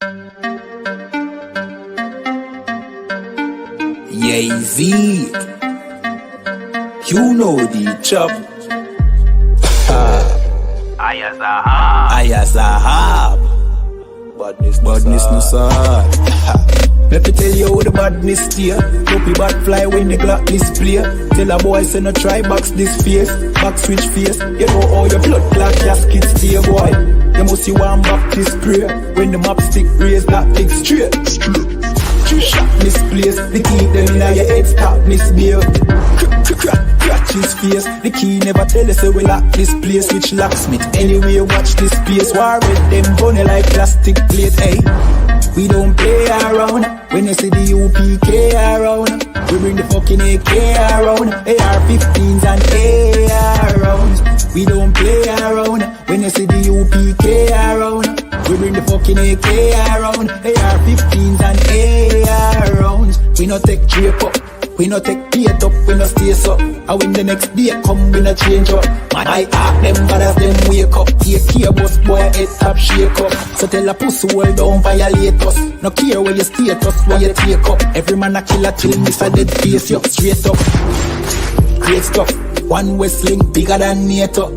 Z, you know the chop. I.S.U.P.K. Badness no sad. Let me tell you how the badness steer. Dopey bad fly when the Glock display. Tell a boy say no try box this face. Back switch face. You know how your blood clot casket stay, boy. You must see one Baptist prayer. When the map stick raise that big straight. Shot misplaced. The key them in your head stop misbehaved. Crack his face. The key never tell us so we lock this place. Which locksmith anyway watch this place. War with them bunny like plastic plate. Hey, we don't play around. When you see the U.P.K. around, we bring the fucking AK around. AR-15s and AR rounds. We don't play around. When you see the U.P.K. around, we bring the fucking AK around. AR-15s and AR rounds. We no take drape up, we no take bait up, we no stay up. And when the next day come, we no change up. Man, I act them bad as them wake up. Take care boss boy, head top shake up. So tell a pussy well don't violate us. No care where you status, where you take up. Every man a killer till miss a dead face you straight up. Great stuff, one Westling bigger than NATO.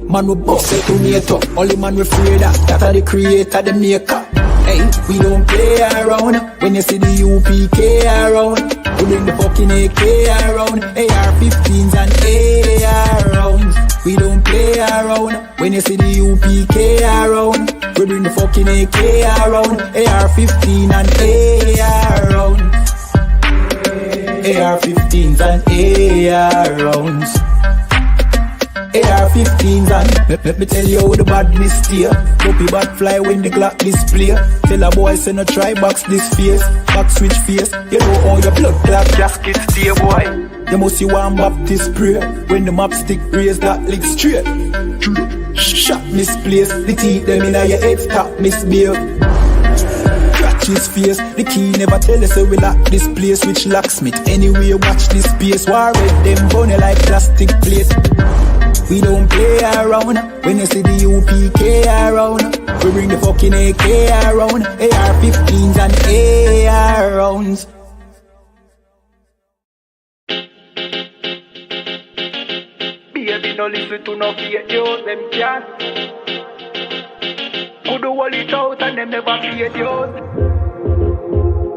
Man we bust it to NATO. Only man we afraid that are the creator, the maker. Hey, we don't play around. When you see the U.P.K. around, we bring the fucking AK around. AR-15s and AR rounds. We don't play around. When you see the U.P.K. around, we bring the fucking AK around. AR-15 and AR rounds. AR-15s and AR rounds. AR-15s and let me tell you how the badness steer. Dopey bad fly when the Glock display. Tell a boy say no try box this face. Back switch face. You know how your blood clot casket stay, boy. You must see one Baptist prayer. When the map stick raise that lick straight. Shot misplaced. The teeth them in your head stop misbehave. Crack his face. The key never tell us so we lock this place. Which locksmith anyway watch this space. War with them bunny like plastic plate. We don't play around. When you see the U.P.K. around, we bring the fucking AK around. AR-15s and AR rounds. Baby, no listen to no fake news, them can't. Could hold it out and them never fake news.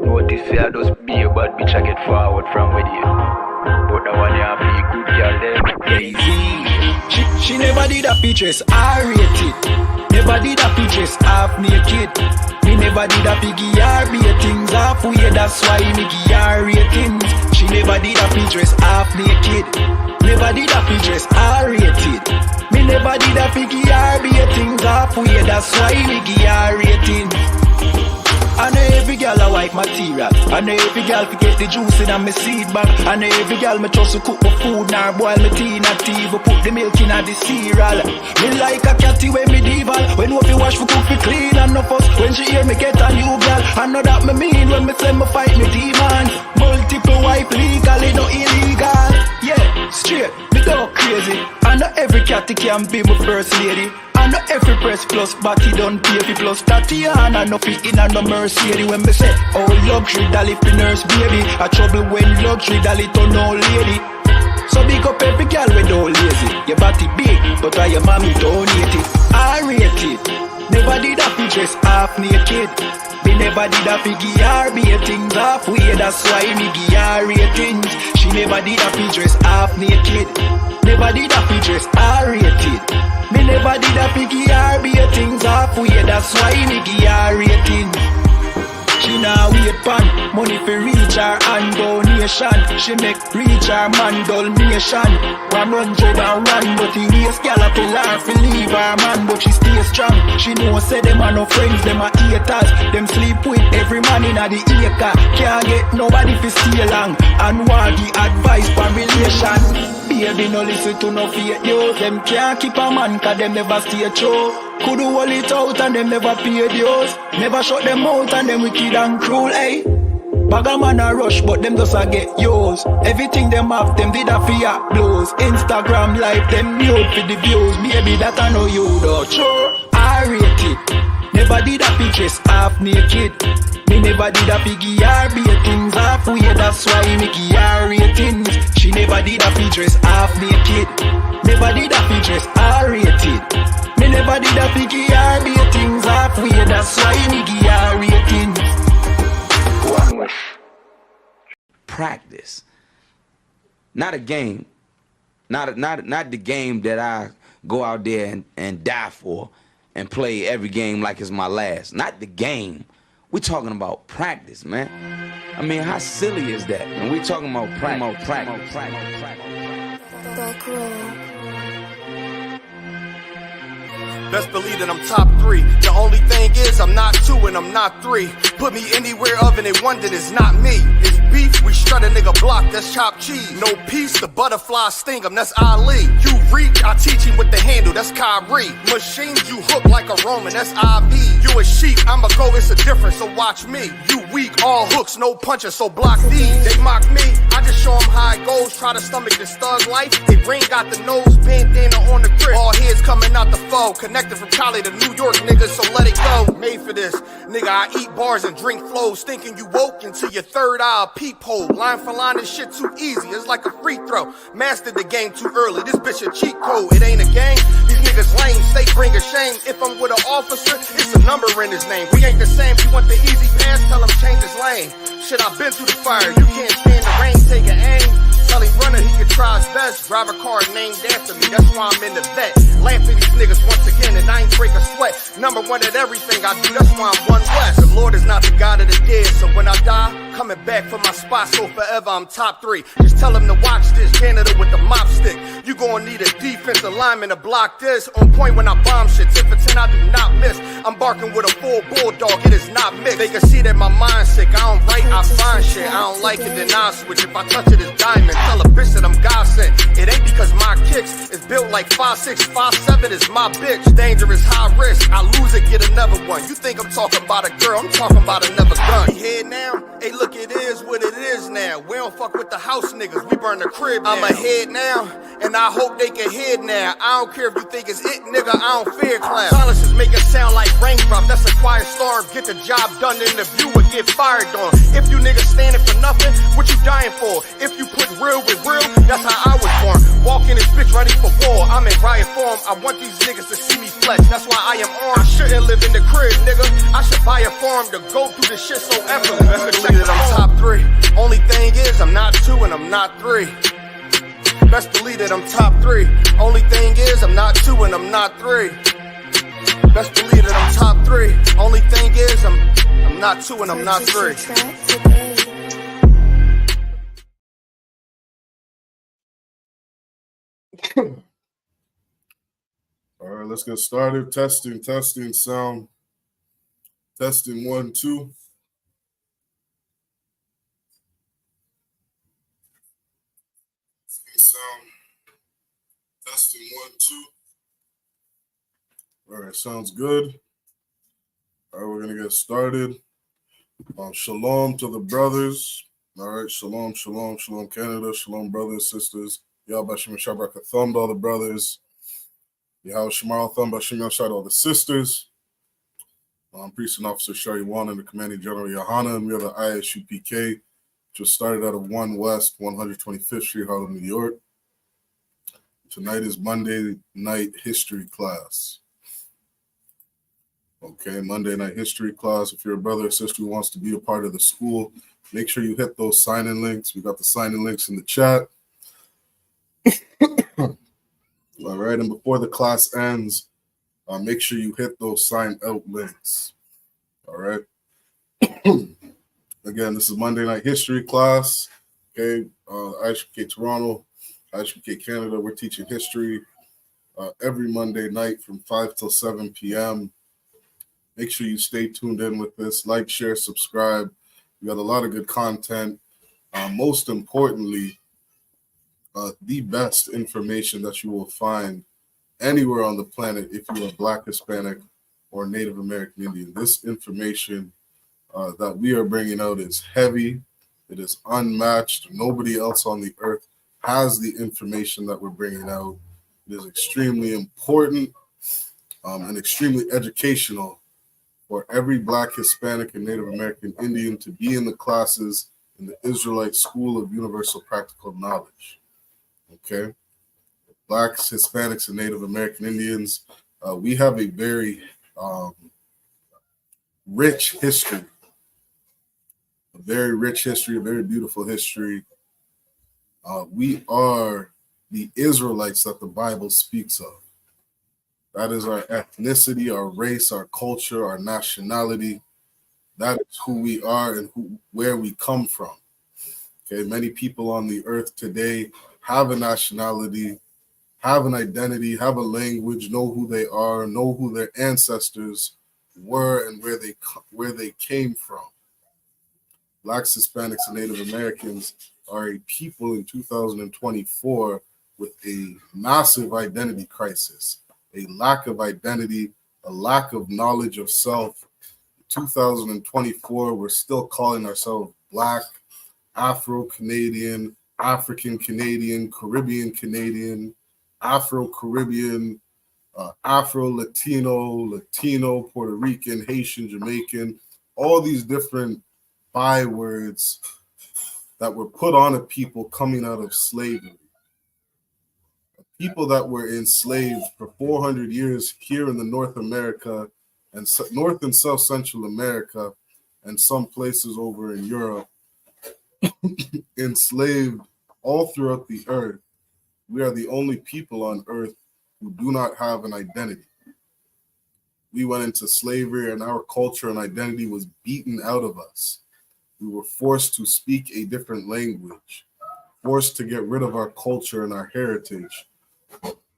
Notice say I just be a bad bitch I get forward from with you. But the one you have be good girl them lazy. She never did a features, R-rated. Never did a features, half naked. Me never did a piggy R-ratings, halfway, that's why me give R-ratings. She never did a features, half naked. Never did a features, R-rated. Me never did a piggy R-ratings, halfway, that's why me give R-ratings. I know every girl a white material. I know every girl fi get the juice in my seed bag. I know every girl me trust to cook my food, nor boil my tea, not even put the milk in the cereal. Me like a catty when medieval. When we wash for cook fi clean and no fuss. When she hear me get a new girl, I know that me mean when me say me fight me demons. Multiple wife legally, no illegal. Yeah, straight, me go crazy. I know every catty can be my first lady. I know every press plus body done pay fi plus Tatiana no fit in a no Mercedes. When me say oh luxury dolly fi nurse baby, a trouble when luxury dolly turn old lady. So big up every girl when don't lazy. Your body big, but why your mommy donate it? I rate it. Never did a fi dress half naked. Me never did a fi give her ratings halfway. That's why me give her ratings. She never did a fi dress half naked. Never did a fi dress R-rated. Me never did a fi give her ratings halfway. That's why me give her ratings. She now wait pan money for reach her and donation. She make reach her man donation. 100 and run, but the race gal a tell her fi leave her man, but she stay strong. She know say them are no friends, them are haters. Them sleep with every man in a the acre. Can't get nobody fi stay long and want the advice for relation. Baby no listen to no fake news. Them can't keep a man cause them never stay true. Could hold it out and them never pay dues. Never shut them out and them wicked and cruel, eh? Bag a man a rush but them just a get yours. Everything them have them did a fear blows. Instagram live them nude for the views. Baby that I know you though. Sure, I rate it. Never did a fi dress half naked. Me never did a fi give her bare things halfway. That's why me give her ratings. She never did a fi dress half naked. Never did a fi dress R-rated. Me never did a fi give her bare things halfway. That's why me give her ratings. One wish. Practice, not a game, not the game that I go out there and die for and play every game like it's my last. Not the game. We're talking about practice, man. I mean, how silly is that? And we're talking about practice. Best believe that I'm top 3. The only thing is I'm not 2 and I'm not 3. Put me anywhere other than one that is not me. It's beef, we strut a nigga block, that's chopped cheese. No peace, the butterfly sting him, that's Ali. You reach, I teach him with the handle, that's Kyrie. Machines, you hook like a Roman, that's IV. You a sheep, I'm a goat, it's a difference, so watch me. You weak, all hooks, no punches, so block these. They mock me, I just show them how it goes. Try to stomach this thug life. They brain got the nose, bandana on the grip. All heads coming out the foe. Connected from Cali to New York, nigga, so let it go. Made for this, nigga, I eat bars and drink flows. Thinking you woke into your third eye, peephole. Line for line, this shit too easy, it's like a free throw. Mastered the game too early, this bitch a cheat code. It ain't a game, these niggas lame, they bring a shame. If I'm with an officer, it's a number in his name. We ain't the same, you want the easy pass, tell him change his lane. Shit, I've been through the fire, you can't stand the rain, take an aim. Tell him runner, he can try his best. Drive a car named after me, that's why I'm in the vet. Laugh at these niggas once again, and I ain't break a sweat. Number 1 at everything I do, that's why I'm one West. The Lord is not the God of the dead, so when I die, coming back for my spot, so forever I'm top 3. Just tell him to watch this, janitor with the mop stick. You gon' need a defensive lineman to block this. On point when I bomb shit, 10 for 10 I do not miss. I'm barking with a full bulldog, it is not mixed. They can see that my mind's sick, I don't write, I find shit. I don't like it, then I switch. If I touch it, it's diamond. Tell a bitch that I'm God sent. It ain't because my kicks is built like 5'6", 5'7" is my bitch. Dangerous, high risk, I lose it, get another one. You think I'm talking about a girl, I'm talking about another gun. We here now, hey look, it is what it is now. We don't fuck with the house niggas, we burn the crib now. I'm ahead now, and I hope they can hear now. I don't care if you think it's it, nigga, I don't fear clowns. Silences make it sound like raindrop, that's a quiet storm. Get the job done in the view and get fired on. If you niggas standing for nothing, what you dying for? If you put real with real, that's how I was born. Walk in this bitch ready for war, I'm in riot form. I want these niggas to see me flex, that's why I am armed. I shouldn't live in the crib, nigga, I should buy a farm to go through this shit so effortless. Best believe that I'm top 3. Only thing is I'm not 2 and I'm not 3. Best believe that I'm top 3. Only thing is I'm not 2 and I'm not 3. Best believe that I'm top 3. Only thing is I'm not 2 and I'm not 3. All right, let's get started. Testing, sound. Testing 1, 2. Sound. Testing 1, 2. All right, sounds good. All right, we're going to get started. Shalom to the brothers. All right, shalom, Canada. Shalom, brothers, sisters. Yahbashim Shabrak to all the brothers. Yahweh Shemar Thumba Shimon shout all the sisters. Priest and Officer Shari Wan and the Commanding General YAHANNA, and we have the I.S.U.P.K, which was started out of 1 West, 125th Street, Harlem, New York. Tonight is Monday night history class. Okay, Monday night history class. If you're a brother or sister who wants to be a part of the school, make sure you hit those sign-in links. We got the sign-in links in the chat. All right, and before the class ends, make sure you hit those sign-out links. All right. Again, this is Monday night history class. Okay, I.S.U.P.K Toronto, I.S.U.P.K Canada. We're teaching history every Monday night from 5 till 7 p.m. Make sure you stay tuned in with this. Like, share, subscribe. We got a lot of good content. Most importantly, the best information that you will find anywhere on the planet if you are Black, Hispanic, or Native American Indian. This information that we are bringing out is heavy. It is unmatched. Nobody else on the earth has the information that we're bringing out. It is extremely important and extremely educational for every Black, Hispanic, and Native American Indian to be in the classes in the Israelite School of Universal Practical Knowledge. Okay? Blacks, Hispanics, and Native American Indians, we have a very rich history, a very rich history, a very beautiful history. We are the Israelites that the Bible speaks of. That is our ethnicity, our race, our culture, our nationality. That is who we are and where we come from. Okay, many people on the earth today have a nationality, have an identity, have a language, know who they are, know who their ancestors were and where they came from. Blacks, Hispanics, and Native Americans are a people in 2024 with a massive identity crisis, a lack of identity, a lack of knowledge of self. 2024, we're still calling ourselves Black, Afro-Canadian, African-Canadian, Caribbean-Canadian, Afro-Caribbean, Afro-Latino, Latino, Puerto Rican, Haitian, Jamaican, all these different bywords that were put on a people coming out of slavery. People that were enslaved for 400 years here in the North America and North and South Central America and some places over in Europe, enslaved all throughout the earth. We are the only people on earth who do not have an identity. We went into slavery and our culture and identity was beaten out of us. We were forced to speak a different language, forced to get rid of our culture and our heritage,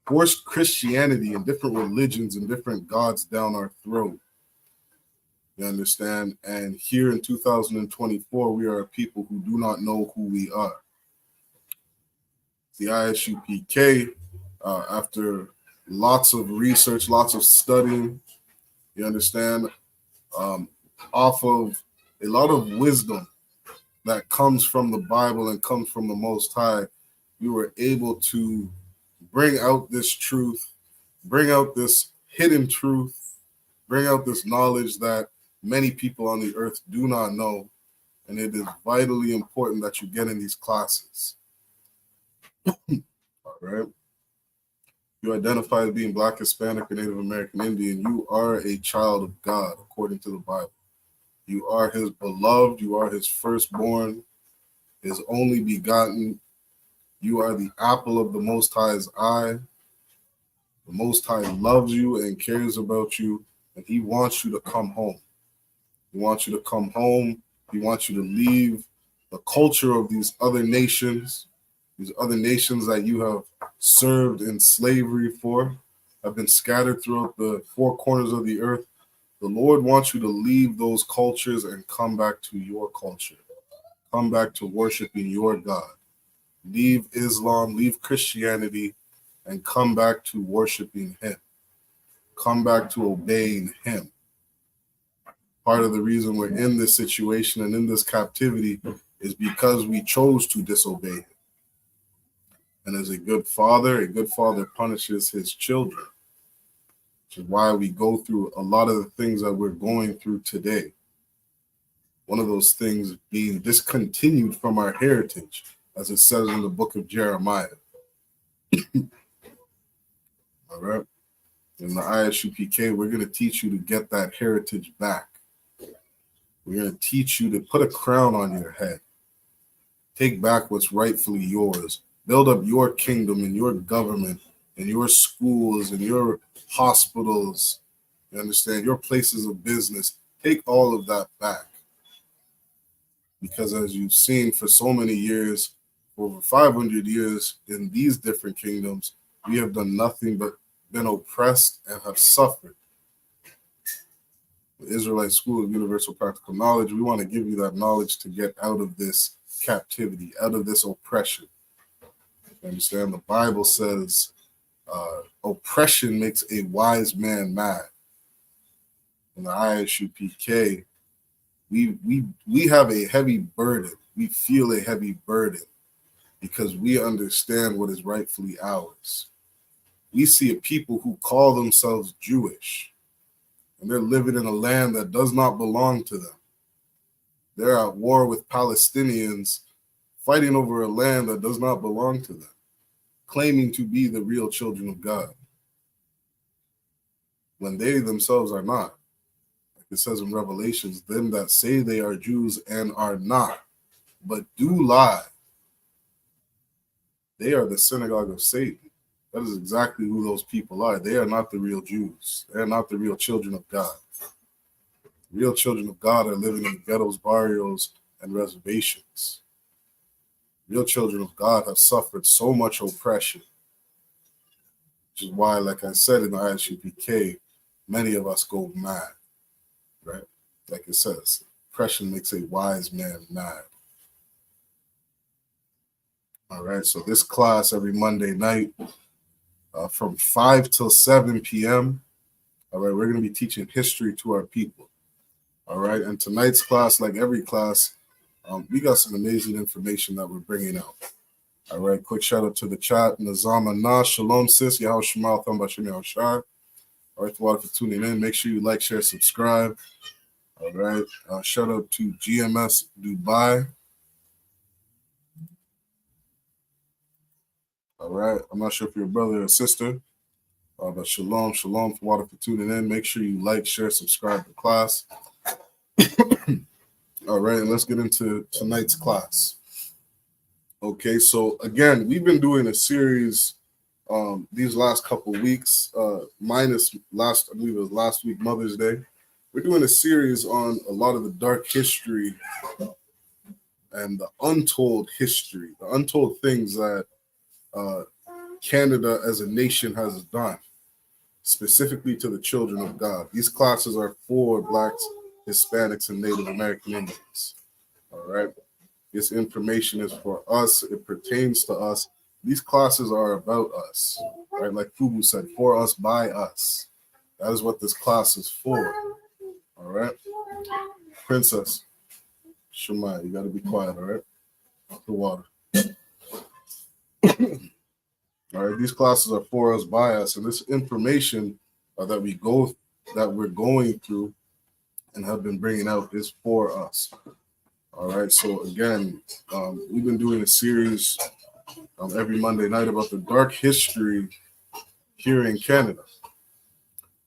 forced Christianity and different religions and different gods down our throat. You understand? And here in 2024, we are a people who do not know who we are. The I.S.U.P.K, after lots of research, lots of studying, you understand, off of a lot of wisdom that comes from the Bible and comes from the Most High, we were able to bring out this truth, bring out this hidden truth, bring out this knowledge that many people on the earth do not know. And it is vitally important that you get in these classes. All right. You identify as being Black, Hispanic, or Native American Indian. You are a child of God, according to the Bible. You are his beloved. You are his firstborn, his only begotten. You are the apple of the Most High's eye. The Most High loves you and cares about you, and he wants you to come home. He wants you to come home. He wants you to leave the culture of these other nations that you have served in slavery for, have been scattered throughout the four corners of the earth. The Lord wants you to leave those cultures and come back to your culture. Come back to worshiping your God. Leave Islam, leave Christianity, and come back to worshiping him. Come back to obeying him. Part of the reason we're in this situation and in this captivity is because we chose to disobey him. And as a good father punishes his children, which is why we go through a lot of the things that we're going through today. One of those things being discontinued from our heritage, as it says in the book of Jeremiah. All right. In the I.S.U.P.K, we're going to teach you to get that heritage back. We're going to teach you to put a crown on your head. Take back what's rightfully yours. Build up your kingdom and your government and your schools and your hospitals. You understand? Your places of business. Take all of that back. Because as you've seen for so many years, over 500 years in these different kingdoms, we have done nothing but been oppressed and have suffered. The Israelite School of Universal Practical Knowledge, we want to give you that knowledge to get out of this captivity, out of this oppression. You understand? The Bible says oppression makes a wise man mad. In the I.S.U.P.K, we have a heavy burden. We feel a heavy burden because we understand what is rightfully ours. We see a people who call themselves Jewish, and they're living in a land that does not belong to them. They're at war with Palestinians, fighting over a land that does not belong to them, claiming to be the real children of God, when they themselves are not. Like it says in Revelations, them that say they are Jews and are not, but do lie, they are the synagogue of Satan. That is exactly who those people are. They are not the real Jews. They are not the real children of God. Real children of God are living in ghettos, barrios, and reservations. Real children of God have suffered so much oppression, which is why, like I said in the I.S.U.P.K, many of us go mad, right? Like it says, oppression makes a wise man mad. All right, so this class every Monday night from 5 till 7 p.m. All right, we're going to be teaching history to our people. All right, and tonight's class, like every class, we got some amazing information that we're bringing out. All right, quick shout out to the chat. Nazama Na, Shalom sis, Yahweh Shemal, Thambashim Yahushai. All right, for tuning in. Make sure you like, share, subscribe. All right, shout out to GMS Dubai. All right, I'm not sure if you're a brother or sister, but shalom, shalom for tuning in. Make sure you like, share, subscribe to class. All right, and let's get into tonight's class. Okay, so again, we've been doing a series these last couple weeks, minus last, I believe it was last week, Mother's Day. We're doing a series on a lot of the dark history and the untold history, the untold things that Canada as a nation has done, specifically to the children of God. These classes are for Blacks, Hispanics, and Native American Indians. All right. This information is for us. It pertains to us. These classes are about us, right? Like Fubu said, for us, by us. That is what this class is for. All right. Princess, Shemai, you got to be quiet, all right? The water. All right, these classes are for us, by us, and this information that we're going through and have been bringing out is for us. All right, so again, we've been doing a series every Monday night about the dark history here in Canada,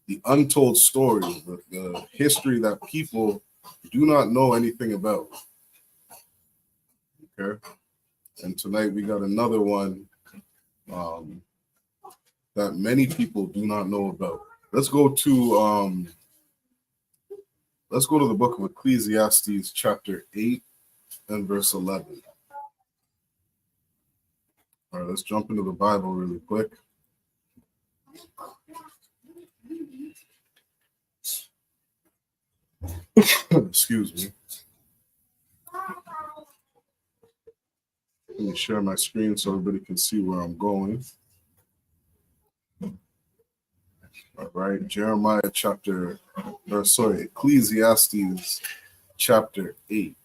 the untold story, the history that people do not know anything about. Okay, and tonight we got another one that many people do not know about. Let's go to the book of Ecclesiastes, chapter 8 and verse 11. All right, let's jump into the Bible really quick. Excuse me. Let me share my screen so everybody can see where I'm going. All right, Ecclesiastes chapter 8.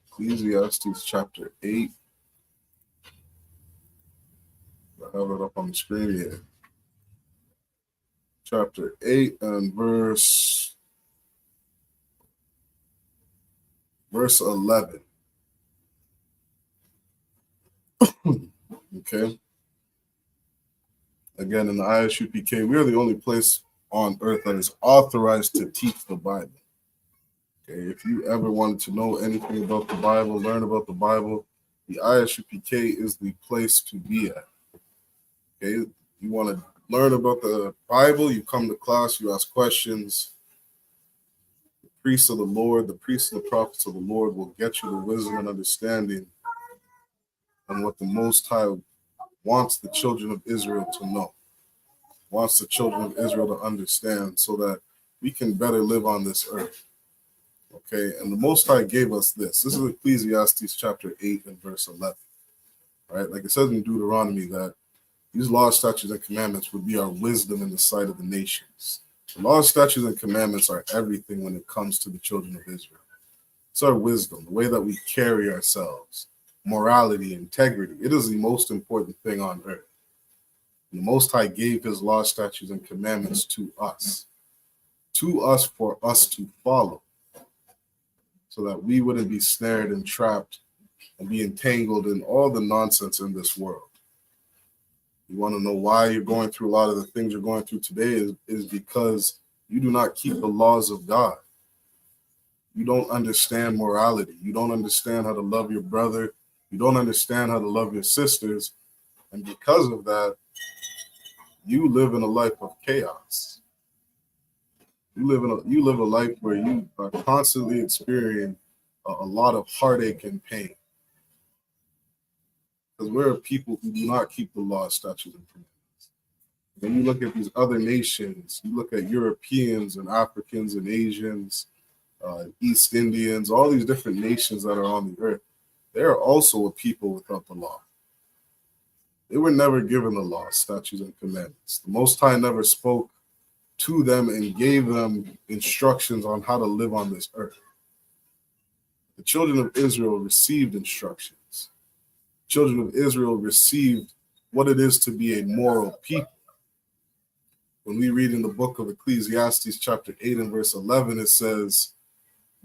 Ecclesiastes chapter 8. I have it up on the screen here. Chapter 8 and verse 11. Okay. Again, in the I.S.U.P.K, we are the only place on earth that is authorized to teach the Bible. Okay, if you ever wanted to know anything about the Bible, learn about the Bible, the I.S.U.P.K is the place to be at. Okay, you want to learn about the Bible, you come to class, you ask questions. The priests of the Lord, the priests and the prophets of the Lord will get you the wisdom and understanding on what the Most High wants the children of Israel to know, wants the children of Israel to understand so that we can better live on this earth. Okay, and the Most High gave us this. This is Ecclesiastes chapter 8 and verse 11. Right, like it says in Deuteronomy that these laws, statutes, and commandments would be our wisdom in the sight of the nations. The laws, statutes, and commandments are everything when it comes to the children of Israel. It's our wisdom, the way that we carry ourselves, morality, integrity. It is the most important thing on earth. The Most High gave his law, statutes, and commandments to us for us to follow, so that we wouldn't be snared and trapped and be entangled in all the nonsense in this world. You want to know why you're going through a lot of the things you're going through today is because you do not keep the laws of God. You don't understand morality. You don't understand how to love your brother. You don't understand how to love your sisters. And because of that, you live in a life of chaos. You live a life where you are constantly experiencing a lot of heartache and pain. Because we're a people who do not keep the law, statutes, and commandments. When you look at these other nations, you look at Europeans and Africans and Asians, East Indians, all these different nations that are on the earth, they are also a people without the law. They were never given the law, statutes, and commandments. The Most High never spoke to them and gave them instructions on how to live on this earth. The children of Israel received instructions. Children of Israel received what it is to be a moral people. When we read in the book of Ecclesiastes chapter 8 and verse 11, it says,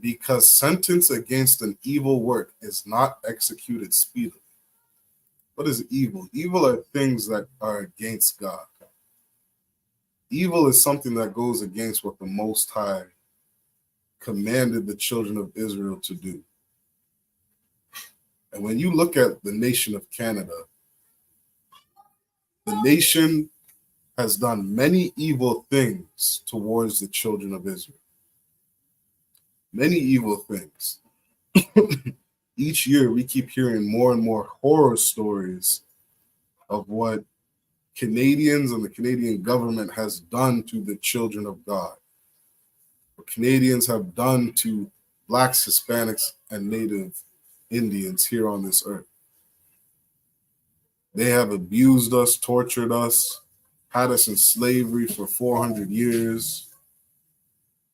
because sentence against an evil work is not executed speedily. What is evil? Evil are things that are against God. Evil is something that goes against what the Most High commanded the children of Israel to do. And when you look at the nation of Canada, the nation has done many evil things towards the children of Israel. Many evil things. Each year, we keep hearing more and more horror stories of what Canadians and the Canadian government has done to the children of God. What Canadians have done to Blacks, Hispanics, and Native Indians here on this earth. They have abused us, tortured us, had us in slavery for 400 years.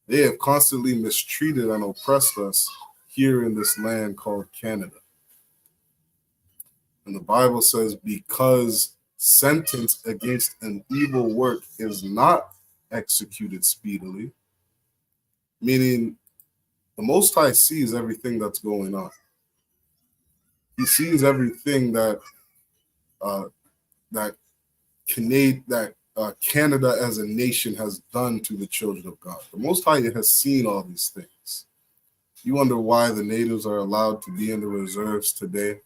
They have constantly mistreated and oppressed us here in this land called Canada. And the Bible says, because sentence against an evil work is not executed speedily, meaning the Most High sees everything that's going on. He sees everything that Canada as a nation has done to the children of God. The Most High has seen all these things. You wonder why the natives are allowed to be in the reserves today.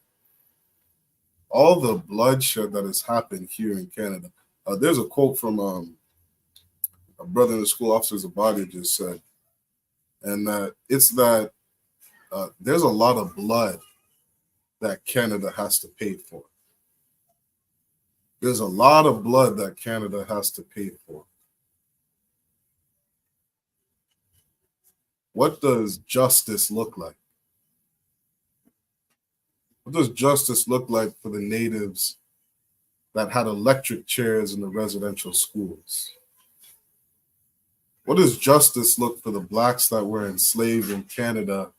All the bloodshed that has happened here in Canada. There's a quote from a brother in the school, Officer Zabadi, just said, and it's that there's a lot of blood that Canada has to pay for. There's a lot of blood that Canada has to pay for. What does justice look like? What does justice look like for the natives that had electric chairs in the residential schools? What does justice look for the Blacks that were enslaved in Canada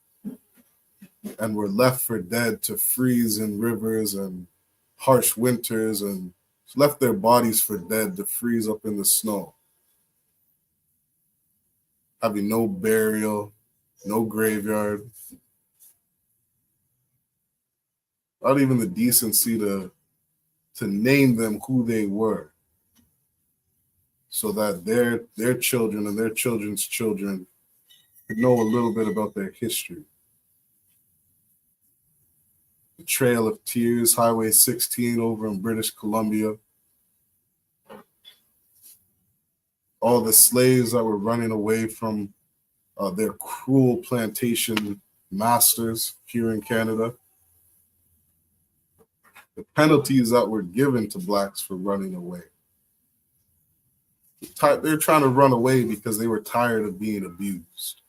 and were left for dead to freeze in rivers and harsh winters and left their bodies for dead to freeze up in the snow, having no burial, no graveyard, not even the decency to name them who they were, so that their children and their children's children could know a little bit about their history. The Trail of Tears, Highway 16 over in British Columbia. All the slaves that were running away from their cruel plantation masters here in Canada. The penalties that were given to Blacks for running away. They're trying to run away because they were tired of being abused.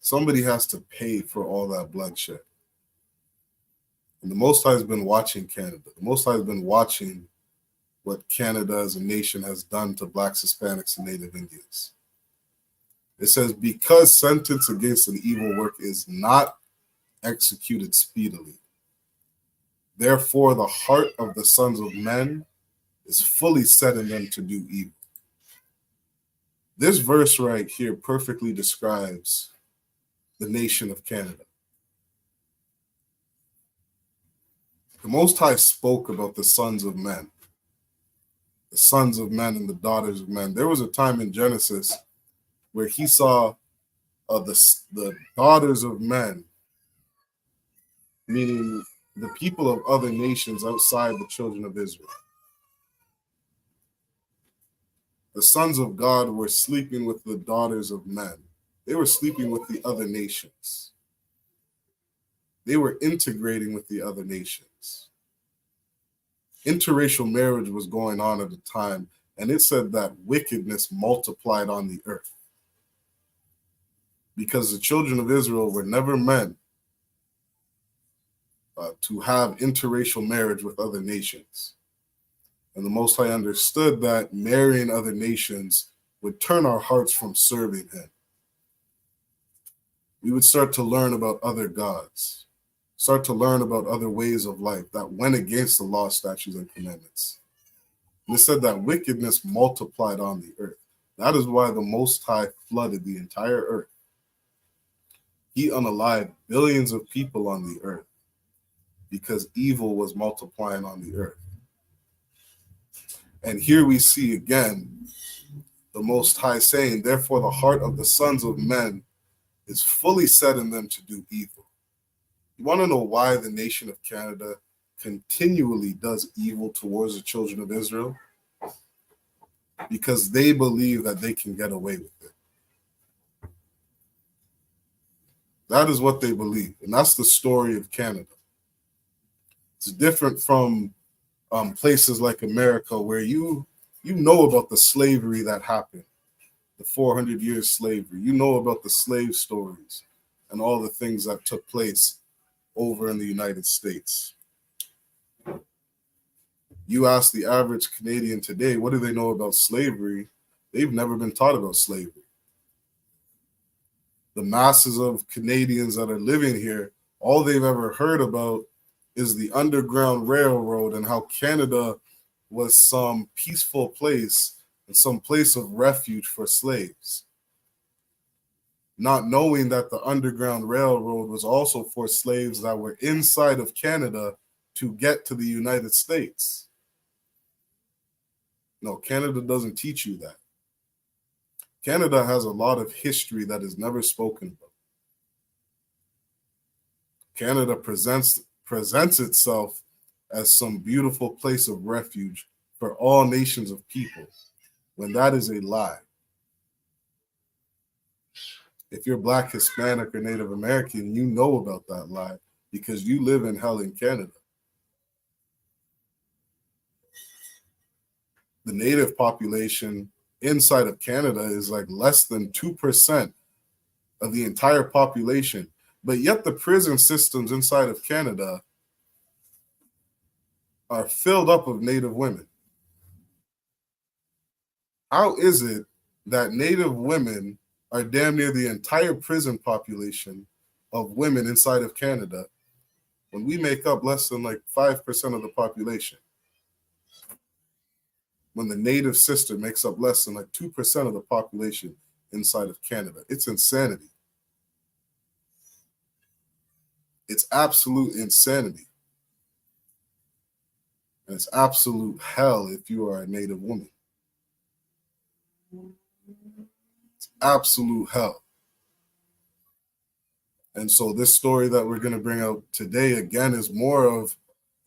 Somebody has to pay for all that bloodshed. And the Most High has been watching Canada. The Most High has been watching what Canada as a nation has done to Blacks, Hispanics, and Native Indians. It says, because sentence against an evil work is not executed speedily. Therefore, the heart of the sons of men is fully set in them to do evil. This verse right here perfectly describes the nation of Canada. The Most High spoke about the sons of men and the daughters of men. There was a time in Genesis where he saw the daughters of men, meaning the people of other nations outside the children of Israel. The sons of God were sleeping with the daughters of men. They were sleeping with the other nations. They were integrating with the other nations. Interracial marriage was going on at the time, and it said that wickedness multiplied on the earth because the children of Israel were never meant to have interracial marriage with other nations. And the Most High understood that marrying other nations would turn our hearts from serving him. We would start to learn about other gods, start to learn about other ways of life that went against the law, statutes, and commandments. And it said that wickedness multiplied on the earth. That is why the Most High flooded the entire earth. He unalived billions of people on the earth because evil was multiplying on the earth. And here we see again the Most High saying, therefore the heart of the sons of men is fully set in them to do evil. You want to know why the nation of Canada continually does evil towards the children of Israel? Because they believe that they can get away with it. That is what they believe. And that's the story of Canada. It's different from places like America where you know about the slavery that happened, the 400 years slavery. You know about the slave stories and all the things that took place over in the United States. You ask the average Canadian today, what do they know about slavery? They've never been taught about slavery. The masses of Canadians that are living here, all they've ever heard about is the Underground Railroad and how Canada was some peaceful place and some place of refuge for slaves. Not knowing that the Underground Railroad was also for slaves that were inside of Canada to get to the United States. No, Canada doesn't teach you that. Canada has a lot of history that is never spoken about. Canada presents itself as some beautiful place of refuge for all nations of people, when that is a lie. If you're Black, Hispanic, or Native American, you know about that lie because you live in hell in Canada. The Native population inside of Canada is like less than 2% of the entire population, but yet the prison systems inside of Canada are filled up with Native women. How is it that Native women are damn near the entire prison population of women inside of Canada when we make up less than like 5% of the population? When the Native sister makes up less than like 2% of the population inside of Canada. It's insanity. It's absolute insanity. And it's absolute hell if you are a Native woman. It's absolute hell. And so this story that we're going to bring out today, again, is more of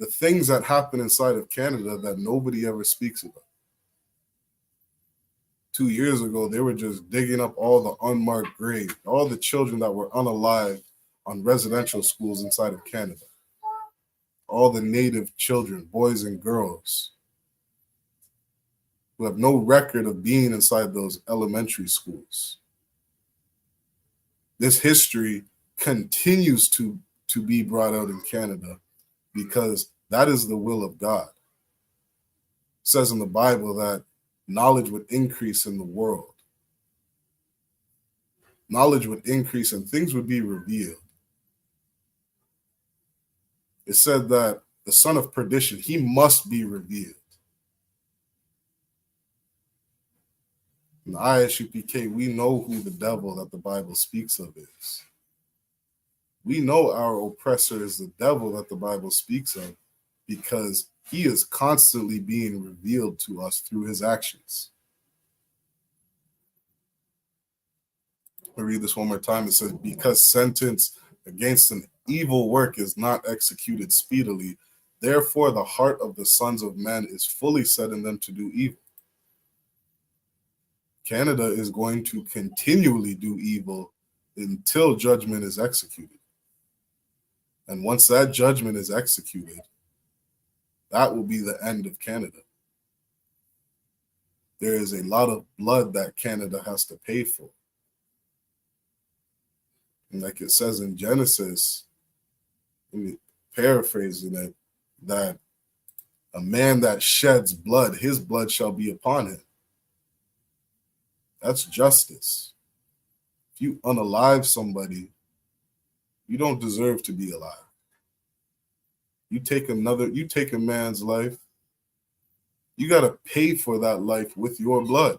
the things that happen inside of Canada that nobody ever speaks about. 2 years ago, they were just digging up all the unmarked graves, all the children that were unalived on residential schools inside of Canada. All the Native children, boys and girls, who have no record of being inside those elementary schools. This history continues to be brought out in Canada because that is the will of God. It says in the Bible that knowledge would increase in the world. Knowledge would increase and things would be revealed. It said that the son of perdition, he must be revealed. In the I.S.U.P.K, we know who the devil that the Bible speaks of is. We know our oppressor is the devil that the Bible speaks of because he is constantly being revealed to us through his actions. I'll read this one more time. It says, because sentence against an evil work is not executed speedily, therefore the heart of the sons of men is fully set in them to do evil. Canada is going to continually do evil until judgment is executed. And once that judgment is executed, that will be the end of Canada. There is a lot of blood that Canada has to pay for. And like it says in Genesis, paraphrasing it, that a man that sheds blood, his blood shall be upon him. That's justice. If you unalive somebody, you don't deserve to be alive. You take a man's life, you got to pay for that life with your blood.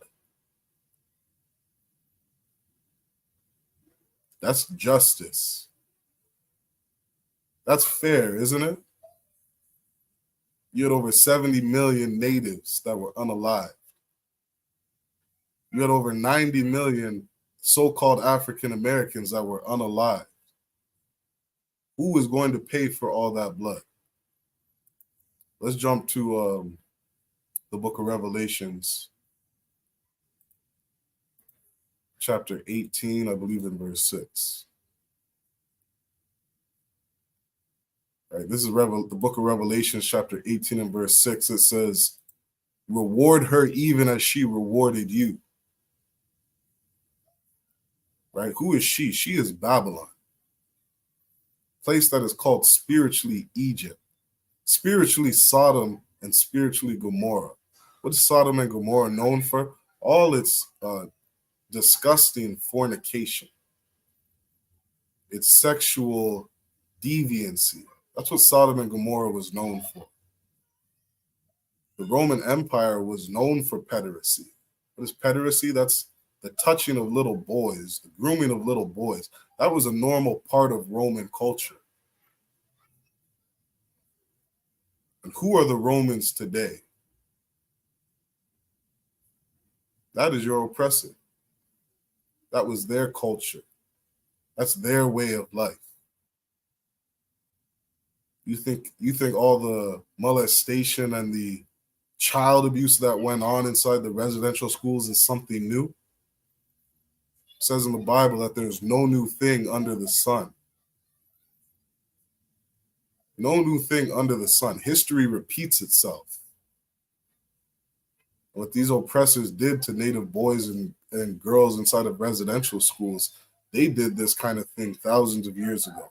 That's justice. That's fair, isn't it? You had over 70 million natives that were unalived. You had over 90 million so-called African Americans that were unalived. Who is going to pay for all that blood? Let's jump to the book of Revelations, chapter 18, I believe in verse 6. Right, this is the book of Revelations, chapter 18 and verse 6. It says, reward her even as she rewarded you. Right? Who is she? She is Babylon. Place that is called spiritually Egypt, spiritually Sodom, and spiritually Gomorrah. What is Sodom and Gomorrah known for? All its disgusting fornication, its sexual deviancy. That's what Sodom and Gomorrah was known for. The Roman Empire was known for pederasty. What is pederasty? That's the touching of little boys, the grooming of little boys. That was a normal part of Roman culture. And who are the Romans today? That is your oppressor. That was their culture. That's their way of life. You think all the molestation and the child abuse that went on inside the residential schools is something new? It says in the Bible that there's no new thing under the sun. No new thing under the sun. History repeats itself. What these oppressors did to Native boys and girls inside of residential schools, they did this kind of thing thousands of years ago.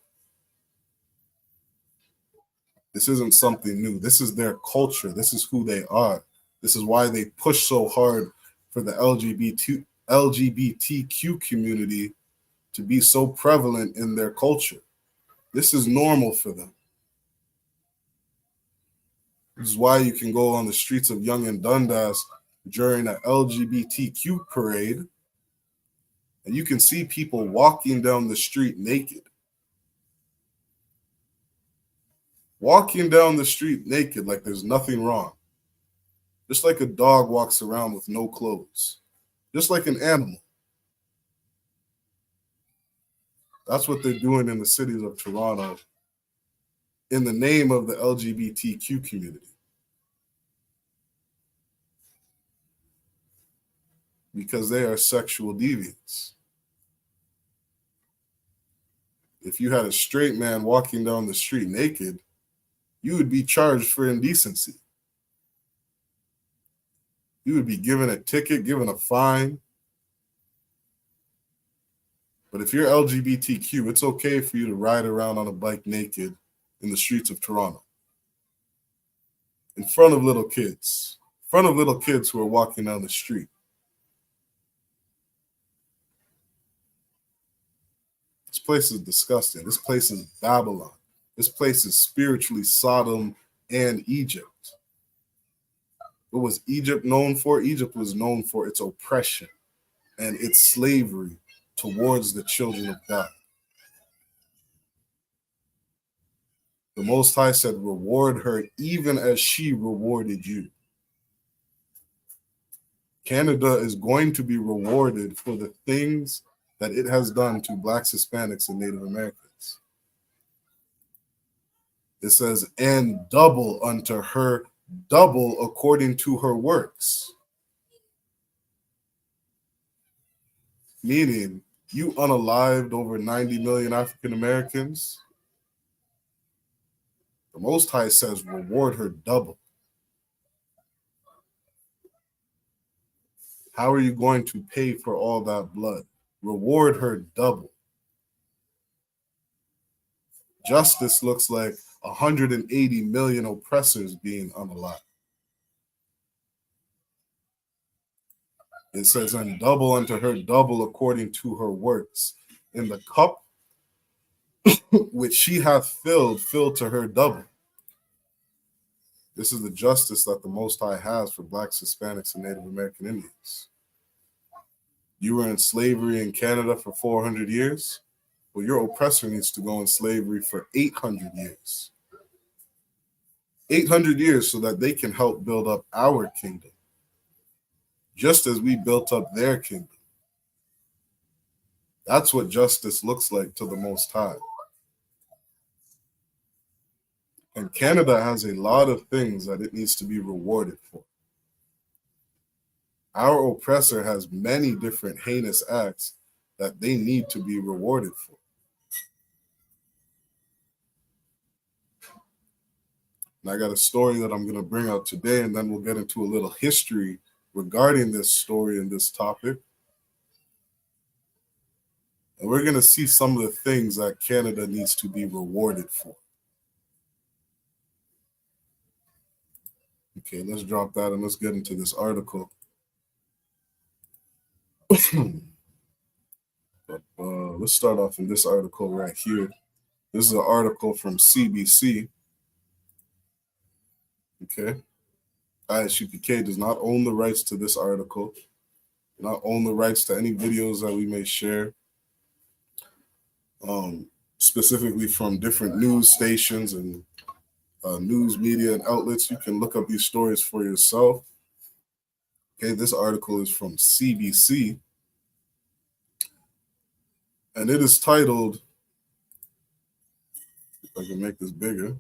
This isn't something new. This is their culture. This is who they are. This is why they push so hard for the LGBTQ community to be so prevalent in their culture. This is normal for them. This is why you can go on the streets of Yonge and Dundas during an LGBTQ parade, and you can see people walking down the street naked. Walking down the street naked like there's nothing wrong. Just like a dog walks around with no clothes. Just like an animal. That's what they're doing in the cities of Toronto in the name of the LGBTQ community. Because they are sexual deviants. If you had a straight man walking down the street naked, you would be charged for indecency. You would be given a ticket, given a fine. But if you're LGBTQ, it's okay for you to ride around on a bike naked in the streets of Toronto. In front of little kids. In front of little kids who are walking down the street. This place is disgusting. This place is Babylon. This place is spiritually Sodom and Egypt. What was Egypt known for? Egypt was known for its oppression and its slavery towards the children of God. The Most High said, reward her even as she rewarded you. Canada is going to be rewarded for the things that it has done to Blacks, Hispanics, and Native Americans. It says, and double unto her, double according to her works. Meaning, you unalived over 90 million African Americans. The Most High says, reward her double. How are you going to pay for all that blood? Reward her double. Justice looks like 180 million oppressors being unalived. It says, and double unto her double according to her works. In the cup which she hath filled, fill to her double. This is the justice that the Most High has for Blacks, Hispanics, and Native American Indians. You were in slavery in Canada for 400 years. Well, your oppressor needs to go in slavery for 800 years. 800 years so that they can help build up our kingdom, just as we built up their kingdom. That's what justice looks like to the Most High. And Canada has a lot of things that it needs to be rewarded for. Our oppressor has many different heinous acts that they need to be rewarded for. And I got a story that I'm going to bring out today, and then we'll get into a little history regarding this story and this topic. And we're going to see some of the things that Canada needs to be rewarded for. Okay, let's drop that and let's get into this article. But let's start off in this article right here. This is an article from CBC. Okay. I.S.U.P.K does not own the rights to this article, not own the rights to any videos that we may share, specifically from different news stations and news media and outlets. You can look up these stories for yourself. Okay, this article is from CBC, and it is titled, if I can make this bigger,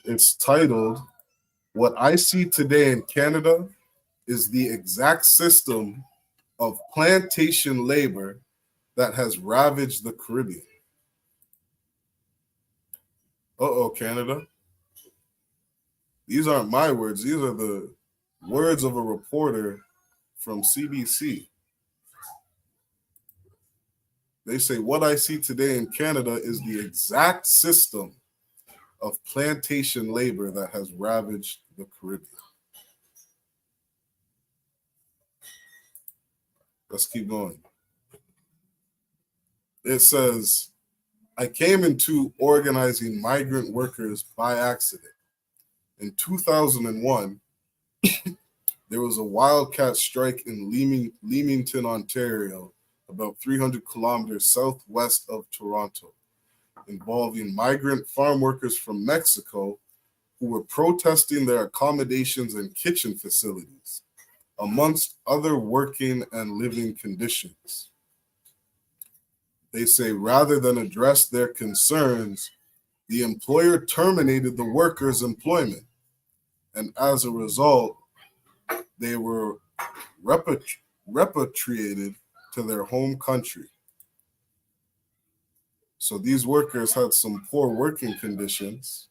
it's titled, "What I See Today in Canada is the exact system of plantation labor that has ravaged the Caribbean." Uh-oh, Canada. These aren't my words. These are the words of a reporter from CBC. They say, what I see today in Canada is the exact system of plantation labor that has ravaged the Caribbean. Let's keep going. It says, I came into organizing migrant workers by accident. In 2001, there was a wildcat strike in Leamington, Ontario, about 300 kilometers southwest of Toronto, involving migrant farm workers from Mexico who were protesting their accommodations and kitchen facilities, amongst other working and living conditions. They say rather than address their concerns, the employer terminated the workers' employment, and as a result, they were repatriated to their home country. So these workers had some poor working conditions.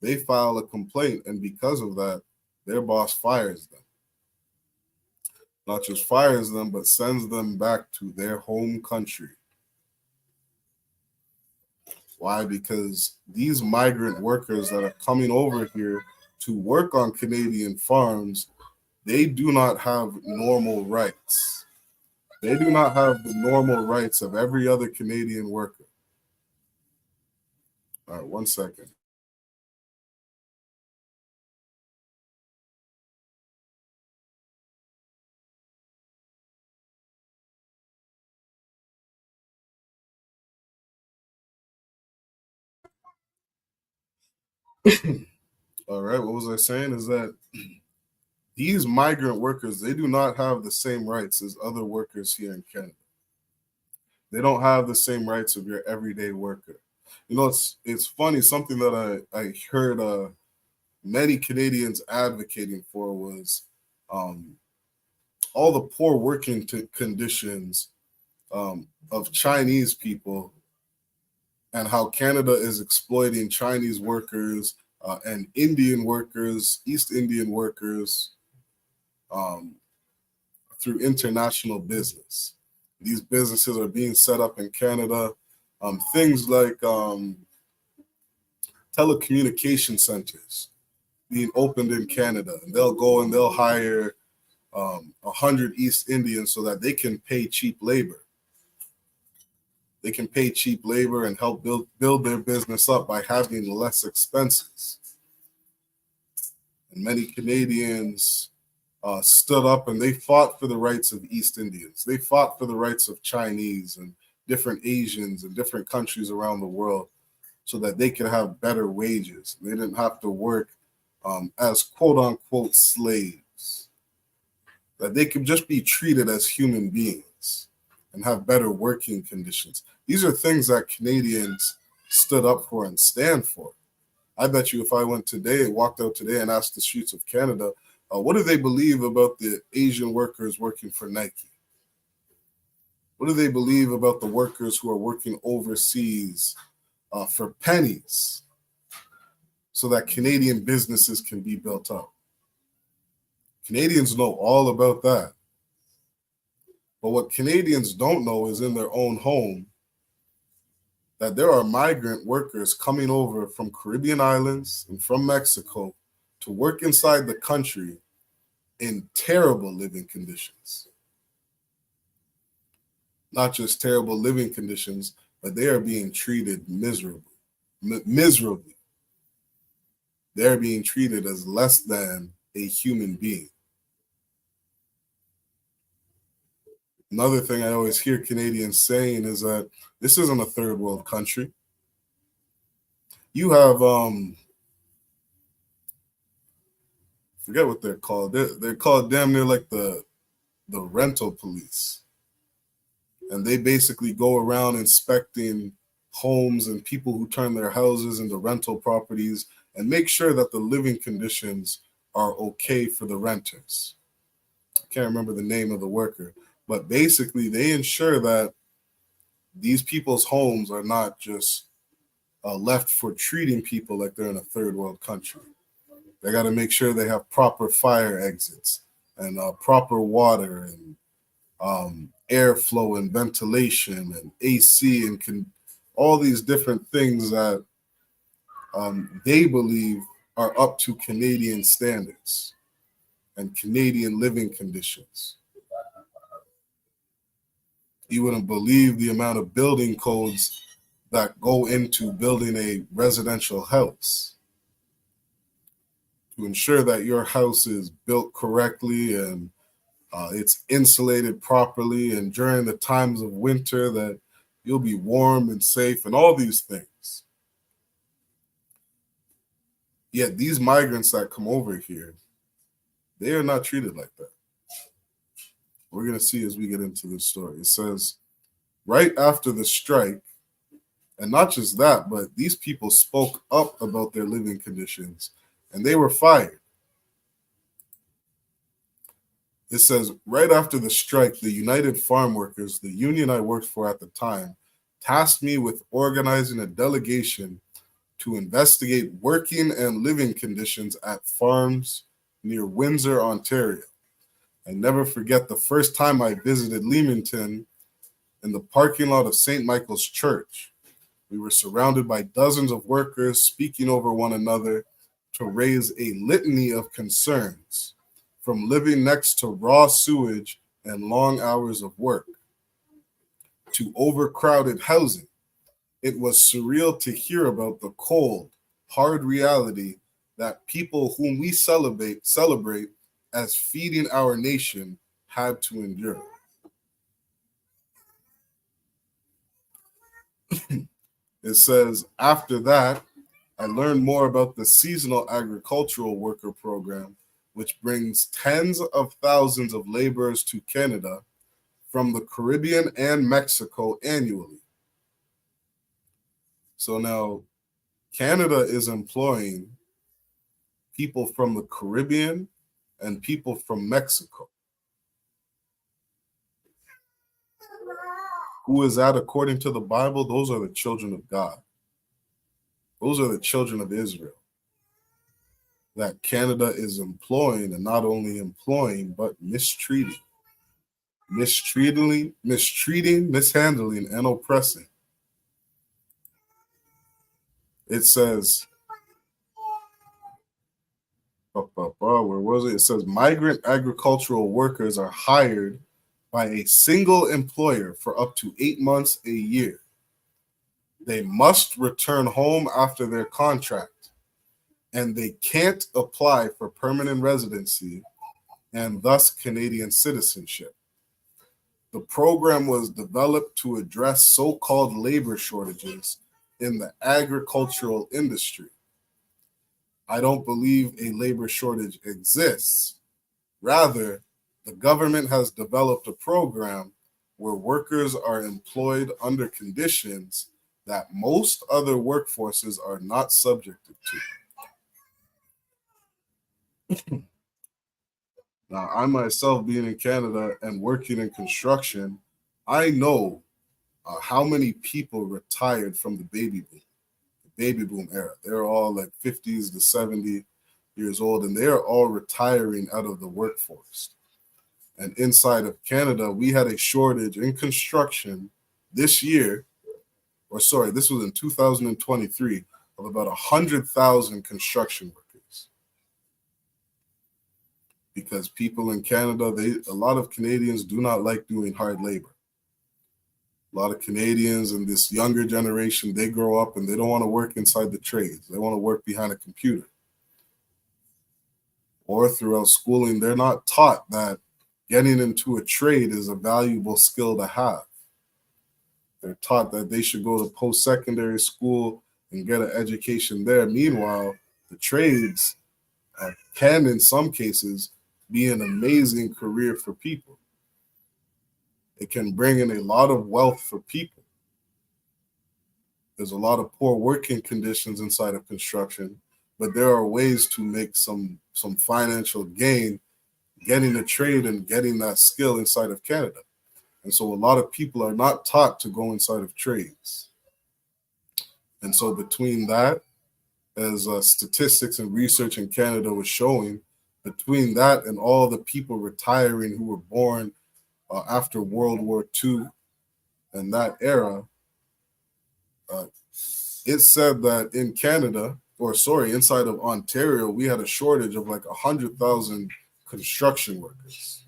They file a complaint, and because of that, their boss fires them. Not just fires them, but sends them back to their home country. Why? Because these migrant workers that are coming over here to work on Canadian farms, they do not have normal rights. They do not have the normal rights of every other Canadian worker. All right, 1 second. All right, what was I saying is that these migrant workers, they do not have the same rights as other workers here in Canada. They don't have the same rights of your everyday worker. You know, it's funny, something that I heard many Canadians advocating for was all the poor working conditions of Chinese people and how Canada is exploiting Chinese workers and Indian workers, East Indian workers through international business. These businesses are being set up in Canada. Things like telecommunication centers being opened in Canada. And they'll go and they'll hire 100 East Indians so that they can pay cheap labor. They can pay cheap labor and help build their business up by having less expenses. And many Canadians stood up and they fought for the rights of East Indians. They fought for the rights of Chinese and different Asians and different countries around the world so that they could have better wages. They didn't have to work as quote unquote slaves, that they could just be treated as human beings and have better working conditions. These are things that Canadians stood up for and stand for. I bet you if I went today, walked out today and asked the streets of Canada, what do they believe about the Asian workers working for Nike? What do they believe about the workers who are working overseas for pennies so that Canadian businesses can be built up? Canadians know all about that. But what Canadians don't know is in their own home that there are migrant workers coming over from Caribbean islands and from Mexico to work inside the country in terrible living conditions. Not just terrible living conditions, but they are being treated miserably. Miserably. They're being treated as less than a human being. Another thing I always hear Canadians saying is that this isn't a third world country. You have, forget what they're called. They're called damn near like the rental police. And they basically go around inspecting homes and people who turn their houses into rental properties and make sure that the living conditions are okay for the renters. I can't remember the name of the worker, but basically they ensure that these people's homes are not just left for treating people like they're in a third world country. They got to make sure they have proper fire exits and proper water and airflow and ventilation and AC and all these different things that they believe are up to Canadian standards and Canadian living conditions. You wouldn't believe the amount of building codes that go into building a residential house to ensure that your house is built correctly and it's insulated properly, and during the times of winter that you'll be warm and safe and all these things. Yet these migrants that come over here, they are not treated like that. We're going to see as we get into this story. It says, right after the strike, and not just that, but these people spoke up about their living conditions and they were fired. It says, right after the strike, the United Farm Workers, the union I worked for at the time, tasked me with organizing a delegation to investigate working and living conditions at farms near Windsor, Ontario. I never forget the first time I visited Leamington in the parking lot of St. Michael's Church. We were surrounded by dozens of workers speaking over one another to raise a litany of concerns, from living next to raw sewage and long hours of work, to overcrowded housing. It was surreal to hear about the cold, hard reality that people whom we celebrate as feeding our nation had to endure. It says, after that, I learned more about the seasonal agricultural worker program, which brings tens of thousands of laborers to Canada from the Caribbean and Mexico annually. So now Canada is employing people from the Caribbean and people from Mexico. Who is that according to the Bible? Those are the children of God. Those are the children of Israel that Canada is employing, and not only employing, but mistreating, mishandling, and oppressing. It says, where was it? It says migrant agricultural workers are hired by a single employer for up to 8 months a year. They must return home after their contract, and they can't apply for permanent residency and thus Canadian citizenship. The program was developed to address so-called labor shortages in the agricultural industry. I don't believe a labor shortage exists. Rather, the government has developed a program where workers are employed under conditions that most other workforces are not subjected to. Now, I myself being in Canada and working in construction, I know how many people retired from the baby boom era. They're all like 50s to 70 years old, and they're all retiring out of the workforce. And inside of Canada, we had a shortage in construction this year, this was in 2023, of about 100,000 construction workers. Because people in Canada, a lot of Canadians do not like doing hard labor. A lot of Canadians and this younger generation, they grow up and they don't want to work inside the trades. They want to work behind a computer. Or throughout schooling, they're not taught that getting into a trade is a valuable skill to have. They're taught that they should go to post-secondary school and get an education there. Meanwhile, the trades can, in some cases, be an amazing career for people. It can bring in a lot of wealth for people. There's a lot of poor working conditions inside of construction, but there are ways to make some financial gain getting a trade and getting that skill inside of Canada. And so a lot of people are not taught to go inside of trades. And so between that, as statistics and research in Canada was showing, between that and all the people retiring who were born after World War II and that era, it said that in Canada, inside of Ontario, we had a shortage of like 100,000 construction workers.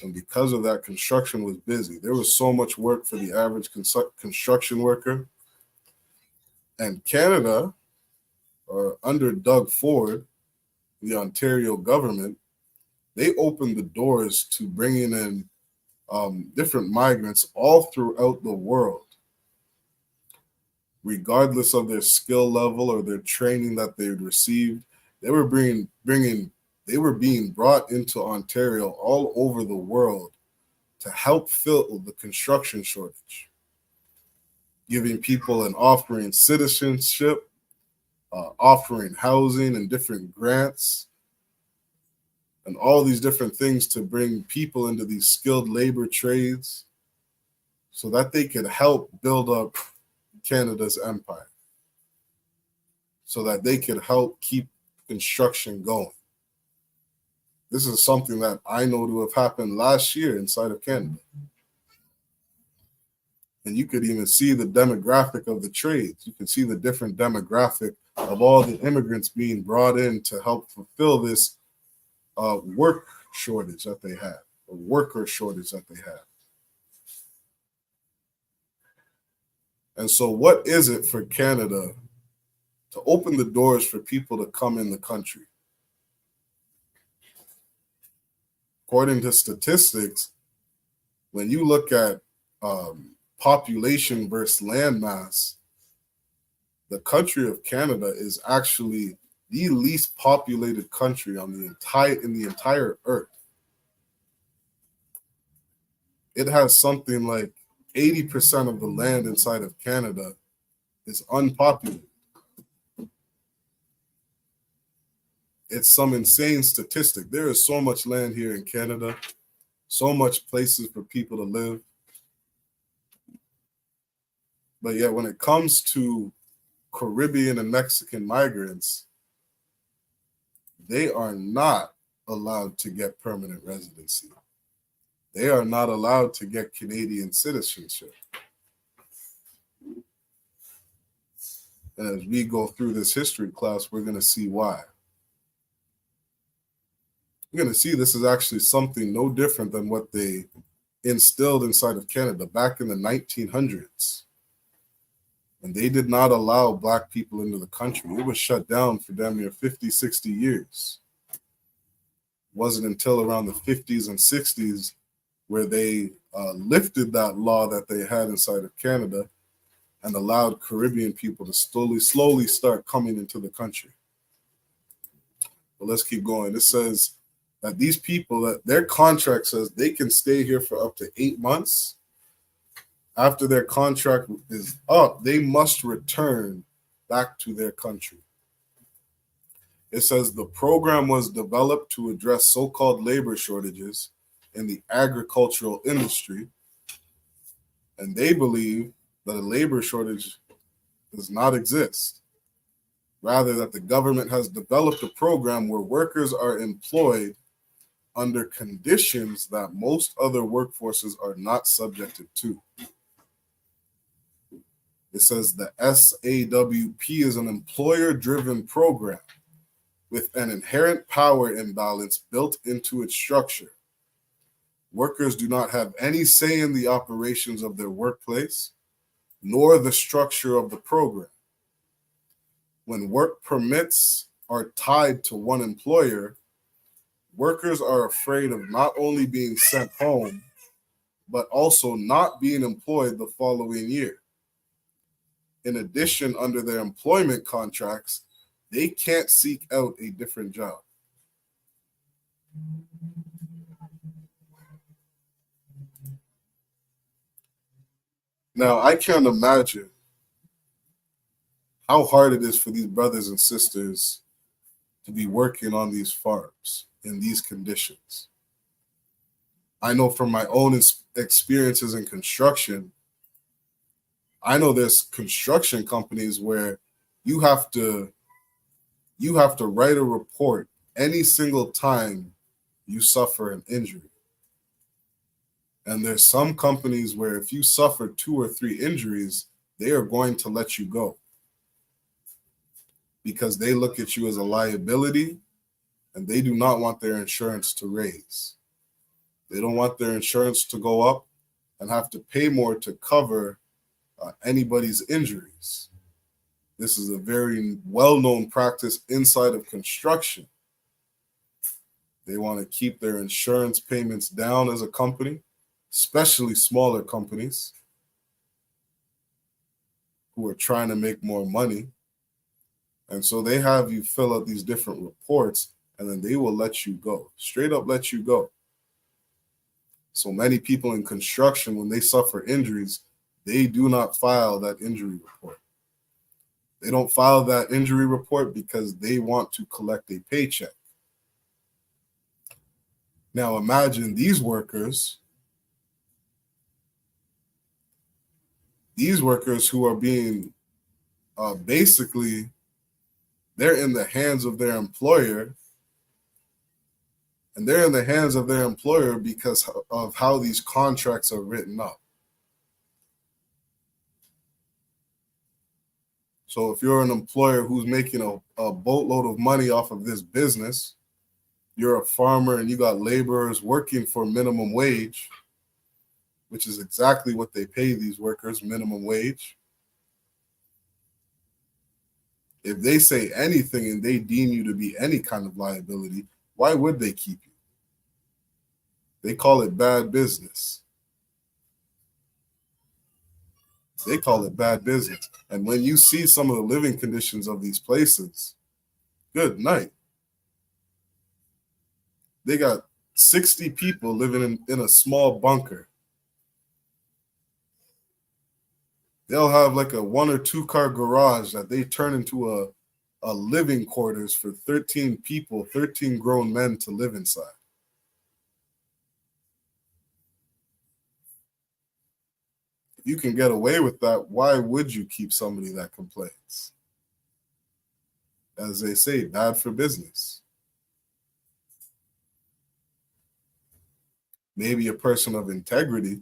And because of that, construction was busy. There was so much work for the average construction worker. And Canada, under Doug Ford, the Ontario government, they opened the doors to bringing in different migrants all throughout the world, regardless of their skill level or their training that they had received. They were being brought into Ontario all over the world to help fill the construction shortage, giving people and offering citizenship, offering housing and different grants, and all these different things to bring people into these skilled labor trades so that they could help build up Canada's empire, so that they could help keep construction going. This is something that I know to have happened last year inside of Canada. And you could even see the demographic of the trades. You can see the different demographic of all the immigrants being brought in to help fulfill this work shortage that they have, a worker shortage that they have. And so what is it for Canada to open the doors for people to come in the country? According to statistics, when you look at population versus land mass, the country of Canada is actually the least populated country on the entire earth. It has something like 80% of the land inside of Canada is unpopulated. It's some insane statistic. There is so much land here in Canada, so much places for people to live. But yet when it comes to Caribbean and Mexican migrants, they are not allowed to get permanent residency. They are not allowed to get Canadian citizenship. And as we go through this history class, we're going to see why. We're going to see this is actually something no different than what they instilled inside of Canada back in the 1900s. And they did not allow Black people into the country. It was shut down for damn near 50, 60 years. It wasn't until around the 50s and 60s where they lifted that law that they had inside of Canada and allowed Caribbean people to slowly start coming into the country. But let's keep going. It says that these people, that their contract says they can stay here for up to 8 months. After their contract is up, they must return back to their country. It says the program was developed to address so-called labor shortages in the agricultural industry, and they believe that a labor shortage does not exist. Rather, that the government has developed a program where workers are employed under conditions that most other workforces are not subjected to. It says the S.A.W.P is an employer-driven program with an inherent power imbalance built into its structure. Workers do not have any say in the operations of their workplace, nor the structure of the program. When work permits are tied to one employer, workers are afraid of not only being sent home, but also not being employed the following year. In addition, under their employment contracts, they can't seek out a different job. Now, I can't imagine how hard it is for these brothers and sisters to be working on these farms in these conditions. I know from my own experiences in construction, I know there's construction companies where you have to write a report any single time you suffer an injury. And there's some companies where if you suffer 2 or 3 injuries, they are going to let you go because they look at you as a liability and they do not want their insurance to raise. They don't want their insurance to go up and have to pay more to cover anybody's injuries. This is a very well-known practice inside of construction. They want to keep their insurance payments down as a company, especially smaller companies who are trying to make more money. And so they have you fill out these different reports and then they will let you go, straight up let you go. So many people in construction, when they suffer injuries, they do not file that injury report. They don't file that injury report because they want to collect a paycheck. Now imagine these workers who are being basically, they're in the hands of their employer, and they're in the hands of their employer because of how these contracts are written up. So if you're an employer who's making a boatload of money off of this business, you're a farmer and you got laborers working for minimum wage, which is exactly what they pay these workers, minimum wage. If they say anything and they deem you to be any kind of liability, why would they keep you? They call it bad business. They call it bad business. And when you see some of the living conditions of these places, good night. They got 60 people living in a small bunker. They'll have like a 1 or 2 car garage that they turn into a living quarters for 13 people, 13 grown men to live inside. If you can get away with that, why would you keep somebody that complains? As they say, bad for business. Maybe a person of integrity,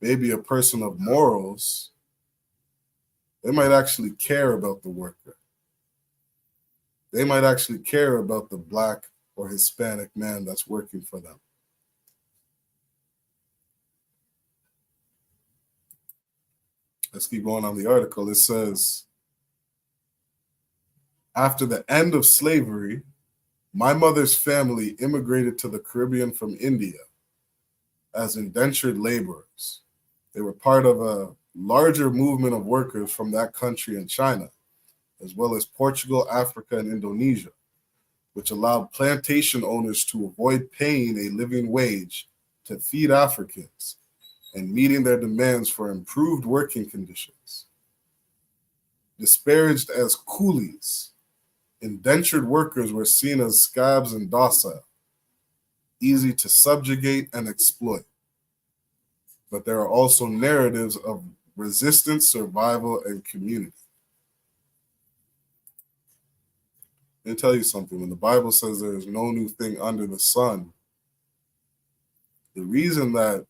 maybe a person of morals, they might actually care about the worker. They might actually care about the Black or Hispanic man that's working for them. Let's keep going on the article. It says, after the end of slavery, my mother's family immigrated to the Caribbean from India as indentured laborers. They were part of a larger movement of workers from that country and China, as well as Portugal, Africa, and Indonesia, which allowed plantation owners to avoid paying a living wage to feed Africans and meeting their demands for improved working conditions. Disparaged as coolies, indentured workers were seen as scabs and docile, easy to subjugate and exploit. But there are also narratives of resistance, survival, and community. Let me tell you something. When the Bible says there is no new thing under the sun, the reason that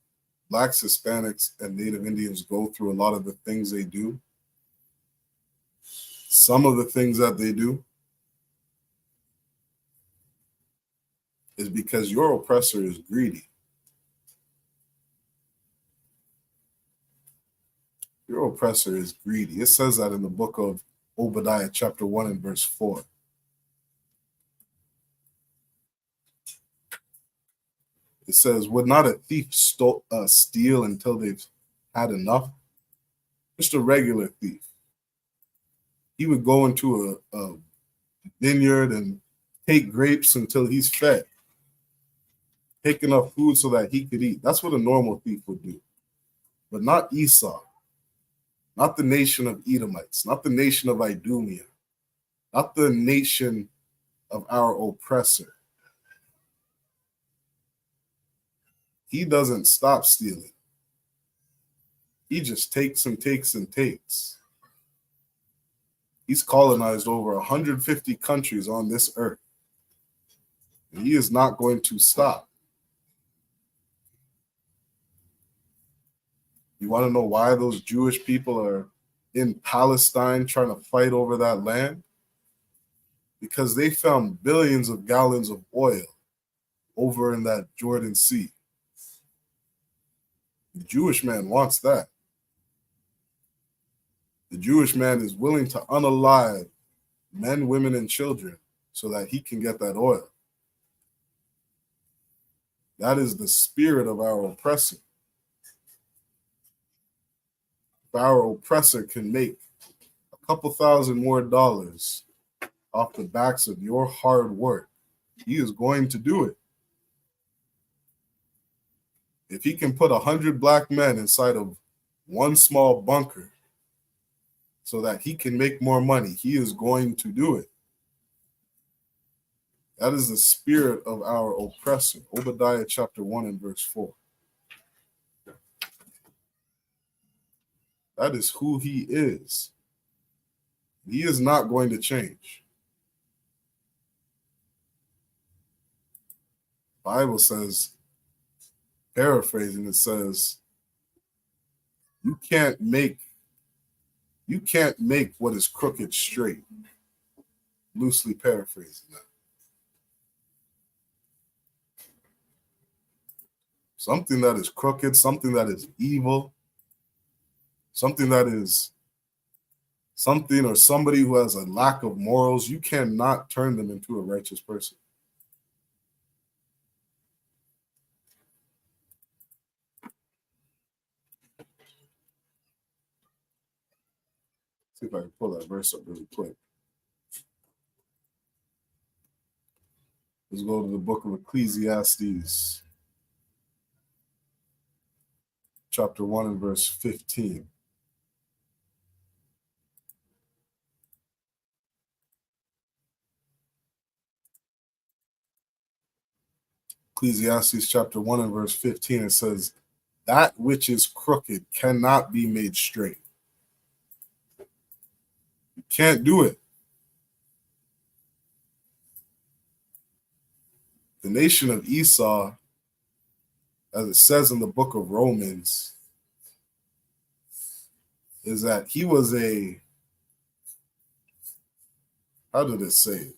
Blacks, Hispanics, and Native Indians go through a lot of the things they do, some of the things that they do, is because your oppressor is greedy. Your oppressor is greedy. It says that in the book of Obadiah, chapter 1 and verse 4. It says, would not a thief steal until they've had enough? Just a regular thief. He would go into a vineyard and take grapes until he's fed. Take enough food so that he could eat. That's what a normal thief would do. But not Esau. Not the nation of Edomites. Not the nation of Idumea. Not the nation of our oppressor. He doesn't stop stealing. He just takes and takes and takes. He's colonized over 150 countries on this earth. And he is not going to stop. You want to know why those Jewish people are in Palestine trying to fight over that land? Because they found billions of gallons of oil over in that Jordan Sea. The Jewish man wants that. The Jewish man is willing to unalive men, women, and children so that he can get that oil. That is the spirit of our oppressor. If our oppressor can make a couple thousand more dollars off the backs of your hard work, he is going to do it. If he can put 100 black men inside of one small bunker so that he can make more money, he is going to do it. That is the spirit of our oppressor. Obadiah chapter 1 and verse 4. That is who he is. He is not going to change. The Bible says, paraphrasing, it says, you can't make what is crooked straight. Loosely paraphrasing that. something that is crooked, something that is evil, something that is something or somebody who has a lack of morals, you cannot turn them into a righteous person. See if I can pull that verse up really quick. Let's go to the book of Ecclesiastes, chapter 1 and verse 15. Ecclesiastes chapter 1 and verse 15, it says, that which is crooked cannot be made straight. You can't do it. The nation of Esau, as it says in the book of Romans, is that he was a, how did it say it?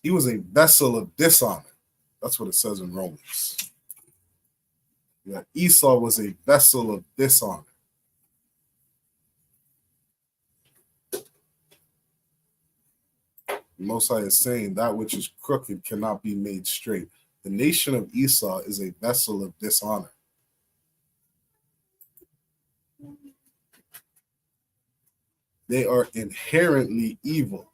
He was a vessel of dishonor. That's what it says in Romans. That Esau was a vessel of dishonor. The Most High is saying that which is crooked cannot be made straight. The nation of Esau is a vessel of dishonor. They are inherently evil.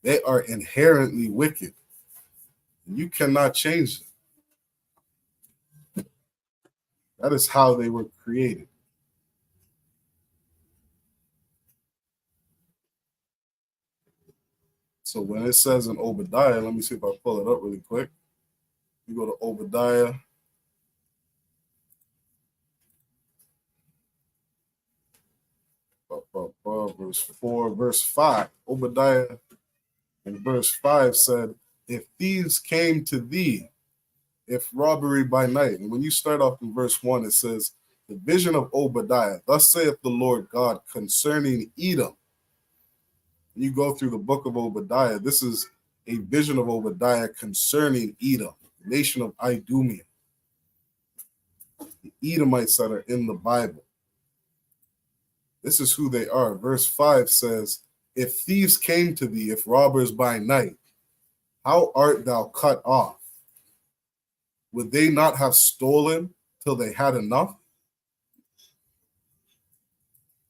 They are inherently wicked. You cannot change them. That is how they were created. So when it says in Obadiah, let me see if I pull it up really quick. You go to Obadiah. Verse 4, verse 5. Obadiah in verse 5 said, if thieves came to thee, if robbery by night. And when you start off in verse 1, it says, the vision of Obadiah, thus saith the Lord God concerning Edom. You go through the book of Obadiah, this is a vision of Obadiah concerning Edom, the nation of Idumea, the Edomites that are in the Bible. This is who they are. Verse 5 says, if thieves came to thee, if robbers by night, how art thou cut off? Would they not have stolen till they had enough?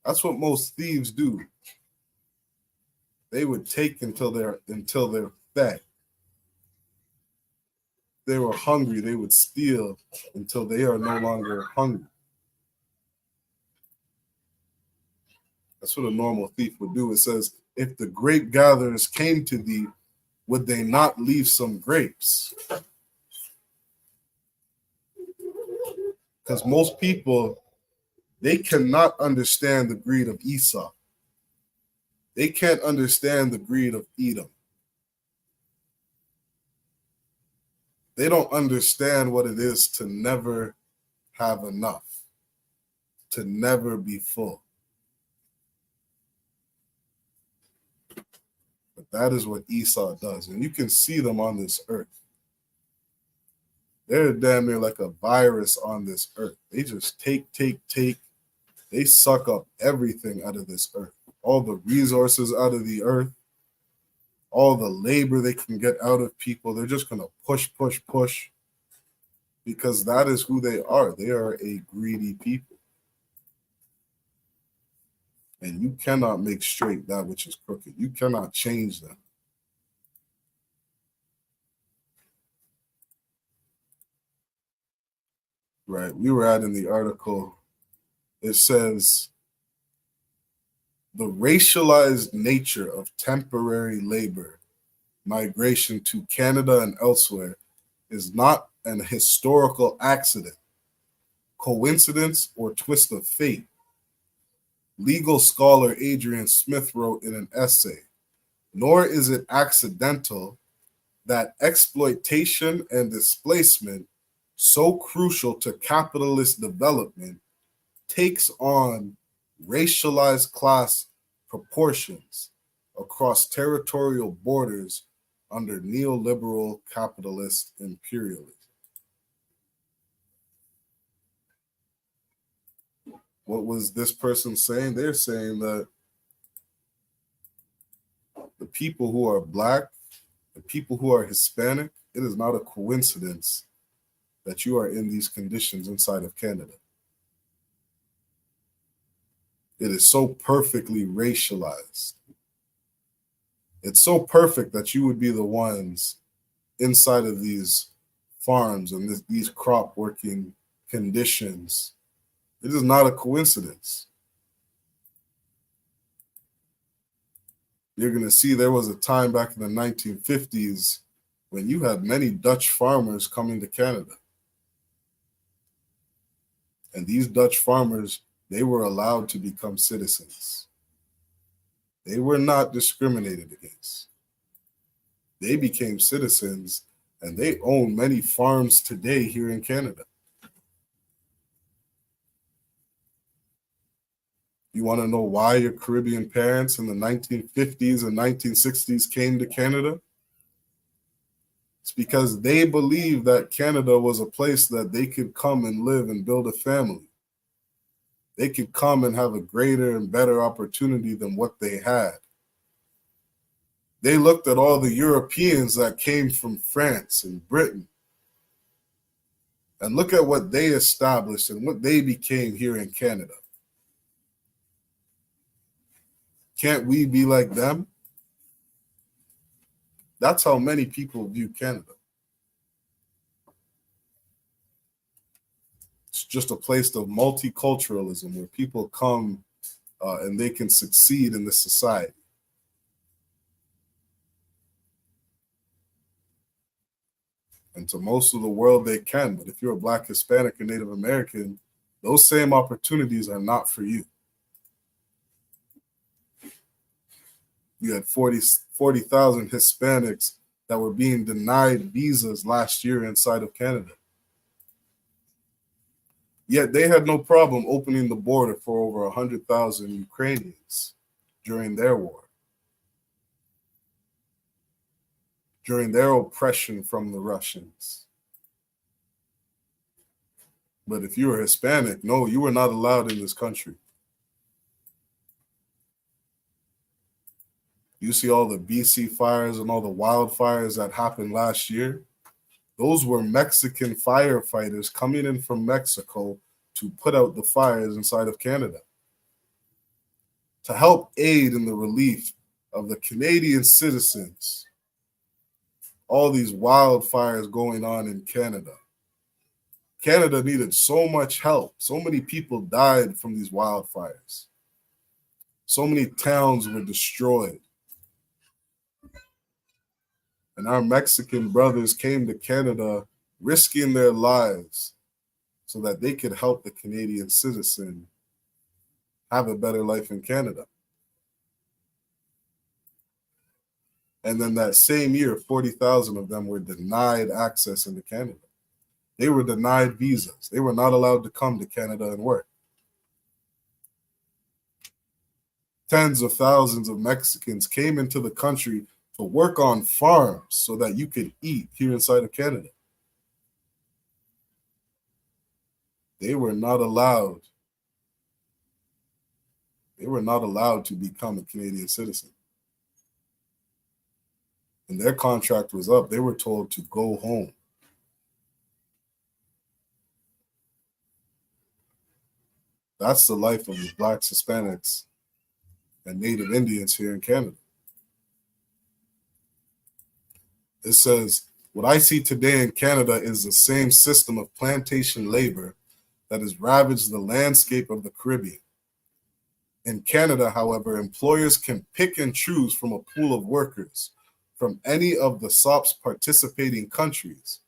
That's what most thieves do. They would take until they're fed. If they were hungry, they would steal until they are no longer hungry. That's what a normal thief would do. It says, if the grape gatherers came to thee, would they not leave some grapes? Because most people, they cannot understand the greed of Esau. They can't understand the greed of Edom. They don't understand what it is to never have enough, to never be full. But that is what Esau does. And you can see them on this earth. They're damn near like a virus on this earth. They just take. They suck up everything out of this earth. All the resources out of the earth, all the labor they can get out of people. They're just going to push, because that is who they are. They are a greedy people. And you cannot make straight that which is crooked. You cannot change them. Right. We were adding the article. It says, the racialized nature of temporary labor migration to Canada and elsewhere is not an historical accident, coincidence, or twist of fate. Legal scholar Adrian Smith wrote in an essay, nor is it accidental that exploitation and displacement, so crucial to capitalist development, takes on racialized class proportions across territorial borders under neoliberal capitalist imperialism. What was this person saying? They're saying that the people who are Black, the people who are Hispanic, it is not a coincidence that you are in these conditions inside of Canada. It is so perfectly racialized. It's so perfect that you would be the ones inside of these farms and these crop working conditions. It is not a coincidence. You're going to see there was a time back in the 1950s when you had many Dutch farmers coming to Canada. And these Dutch farmers, they were allowed to become citizens. They were not discriminated against. They became citizens, and they own many farms today here in Canada. You want to know why your Caribbean parents in the 1950s and 1960s came to Canada? It's because they believed that Canada was a place that they could come and live and build a family. They could come and have a greater and better opportunity than what they had. They looked at all the Europeans that came from France and Britain, and look at what they established and what they became here in Canada. Can't we be like them? That's how many people view Canada. It's just a place of multiculturalism where people come and they can succeed in this society. And to most of the world, they can. But if you're a Black, Hispanic, and Native American, those same opportunities are not for you. You had 40,000 Hispanics that were being denied visas last year inside of Canada. Yet they had no problem opening the border for over 100,000 Ukrainians during their war, during their oppression from the Russians. But if you were Hispanic, no, you were not allowed in this country. You see all the BC fires and all the wildfires that happened last year. Those were Mexican firefighters coming in from Mexico to put out the fires inside of Canada, to help aid in the relief of the Canadian citizens. All these wildfires going on in Canada. Canada needed so much help. So many people died from these wildfires. So many towns were destroyed. And our Mexican brothers came to Canada risking their lives so that they could help the Canadian citizen have a better life in Canada. And then that same year, 40,000 of them were denied access into Canada. They were denied visas. They were not allowed to come to Canada and work. Tens of thousands of Mexicans came into the country to work on farms so that you could eat here inside of Canada. They were not allowed. They were not allowed to become a Canadian citizen. And their contract was up. They were told to go home. That's the life of the Blacks, Hispanics, and Native Indians here in Canada. It says, what I see today in Canada is the same system of plantation labor that has ravaged the landscape of the Caribbean. In Canada, however, employers can pick and choose from a pool of workers from any of the S.H.A.L.M's participating countries.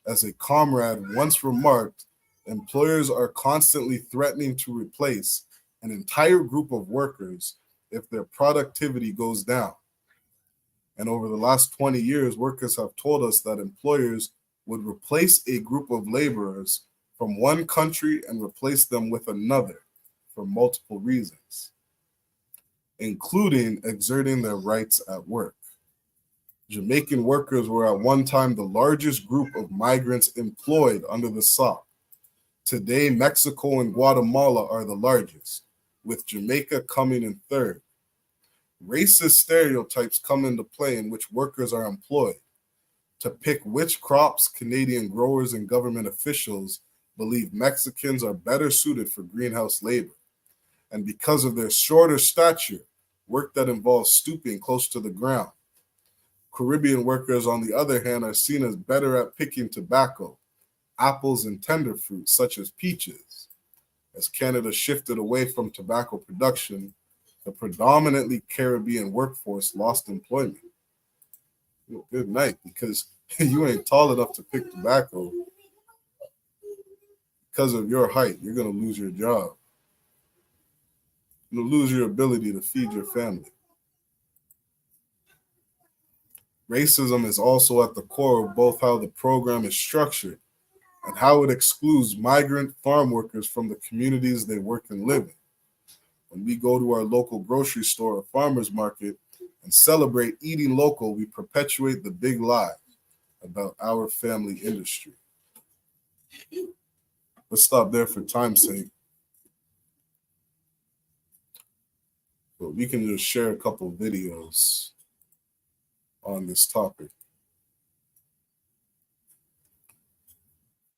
As a comrade once remarked, employers are constantly threatening to replace an entire group of workers if their productivity goes down. And over the last 20 years, workers have told us that employers would replace a group of laborers from one country and replace them with another for multiple reasons. including exerting their rights at work. Jamaican workers were at one time the largest group of migrants employed under the S.H.A.L.A.M. Today, Mexico and Guatemala are the largest, with Jamaica coming in third. Racist stereotypes come into play in which workers are employed. To pick which crops, Canadian growers and government officials believe Mexicans are better suited for greenhouse labor. And because of their shorter stature, work that involves stooping close to the ground. Caribbean workers, on the other hand, are seen as better at picking tobacco, apples, and tender fruits such as peaches. As Canada shifted away from tobacco production, the predominantly Caribbean workforce lost employment. Good night, because you ain't tall enough to pick tobacco. Because of your height, you're going to lose your job. You'll lose your ability to feed your family. Racism is also at the core of both how the program is structured and how it excludes migrant farm workers from the communities they work and live in. When we go to our local grocery store or farmer's market and celebrate eating local, we perpetuate the big lie about our family industry. Let's stop there for time's sake. But we can just share a couple videos on this topic.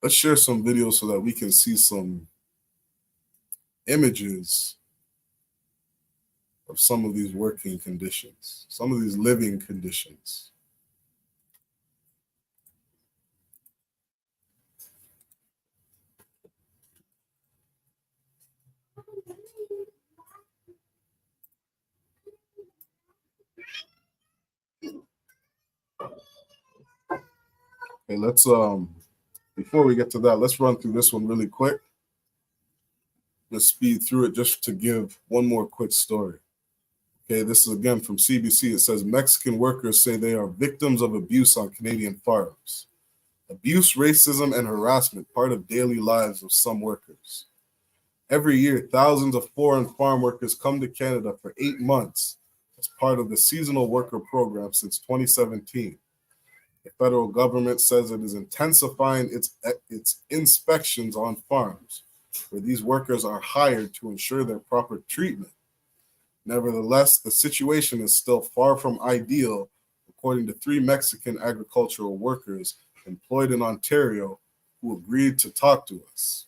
Let's share some videos so that we can see some images of some of these working conditions, some of these living conditions. Okay, let's before we get to that, let's run through this one really quick. Let's speed through it just to give one more quick story. Okay, this is again from CBC. It says Mexican workers say they are victims of abuse on Canadian farms. Abuse, racism, and harassment part of daily lives of some workers. Every year, thousands of foreign farm workers come to Canada for 8 months as part of the seasonal worker program since 2017. The federal government says it is intensifying its inspections on farms, where these workers are hired to ensure their proper treatment. Nevertheless, the situation is still far from ideal, according to 3 Mexican agricultural workers employed in Ontario who agreed to talk to us.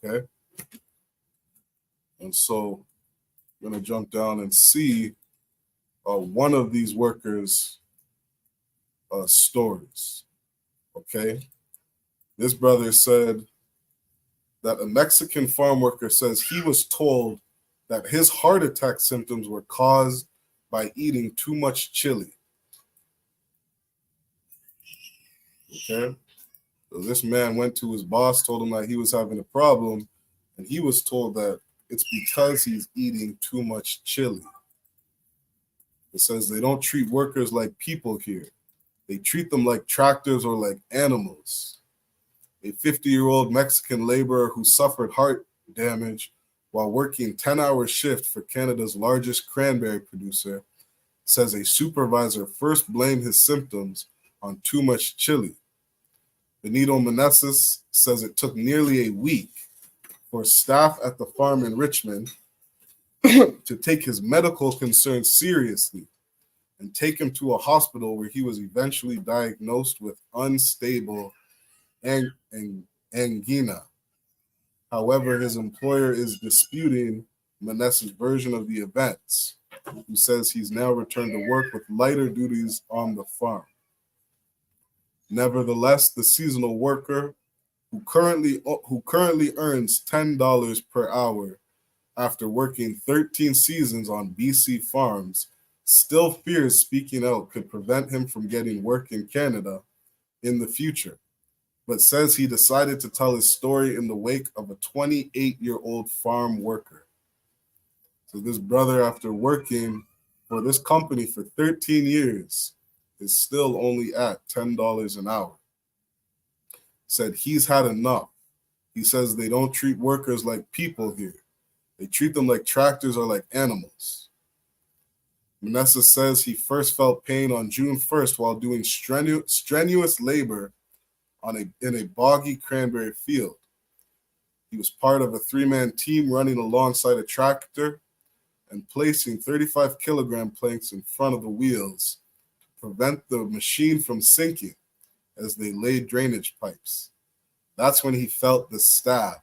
Okay? And so I'm going to jump down and see one of these workers' stories. Okay? This brother said that a Mexican farm worker says he was told that his heart attack symptoms were caused by eating too much chili. Okay? So this man went to his boss, told him that he was having a problem, and he was told that it's because he's eating too much chili. It says they don't treat workers like people here. They treat them like tractors or like animals. A 50-year-old Mexican laborer who suffered heart damage while working 10-hour shift for Canada's largest cranberry producer says a supervisor first blamed his symptoms on too much chili. Benito Meneses says it took nearly a week for staff at the farm in Richmond to take his medical concerns seriously and take him to a hospital where he was eventually diagnosed with unstable angina. However, his employer is disputing Meneses' version of the events, who says he's now returned to work with lighter duties on the farm. Nevertheless, the seasonal worker, who currently earns $10 per hour after working 13 seasons on BC farms, still fears speaking out could prevent him from getting work in Canada in the future, but says he decided to tell his story in the wake of a 28-year-old farm worker. So this brother, after working for this company for 13 years, is still only at $10 an hour. Said he's had enough. He says they don't treat workers like people here. They treat them like tractors or like animals. Manessa says he first felt pain on June 1st while doing strenuous labor in a boggy cranberry field. He was part of a 3-man team running alongside a tractor and placing 35-kilogram planks in front of the wheels to prevent the machine from sinking as they laid drainage pipes. That's when he felt the stab,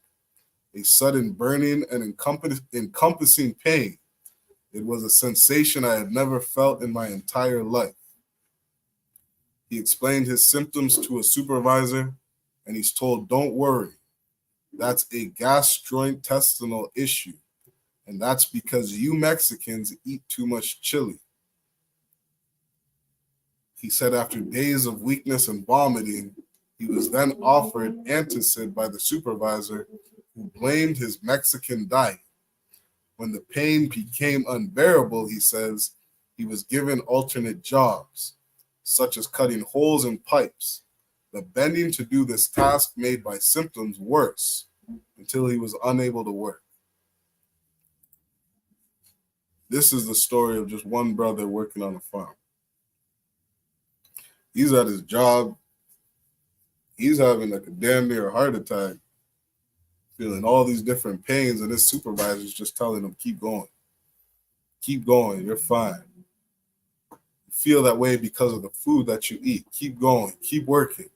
a sudden burning and encompassing pain. It was a sensation I had never felt in my entire life. He explained his symptoms to a supervisor, and he's told, don't worry, that's a gastrointestinal issue, and that's because you Mexicans eat too much chili. He said after days of weakness and vomiting, he was then offered antacid by the supervisor, who blamed his Mexican diet. When the pain became unbearable, he says, he was given alternate jobs, such as cutting holes in pipes. The bending to do this task made my symptoms worse until he was unable to work. This is the story of just one brother working on a farm. He's at his job. He's having like a damn near heart attack, feeling all these different pains, and his supervisor's just telling him, keep going. Keep going, you're fine. You feel that way because of the food that you eat. Keep going, keep working.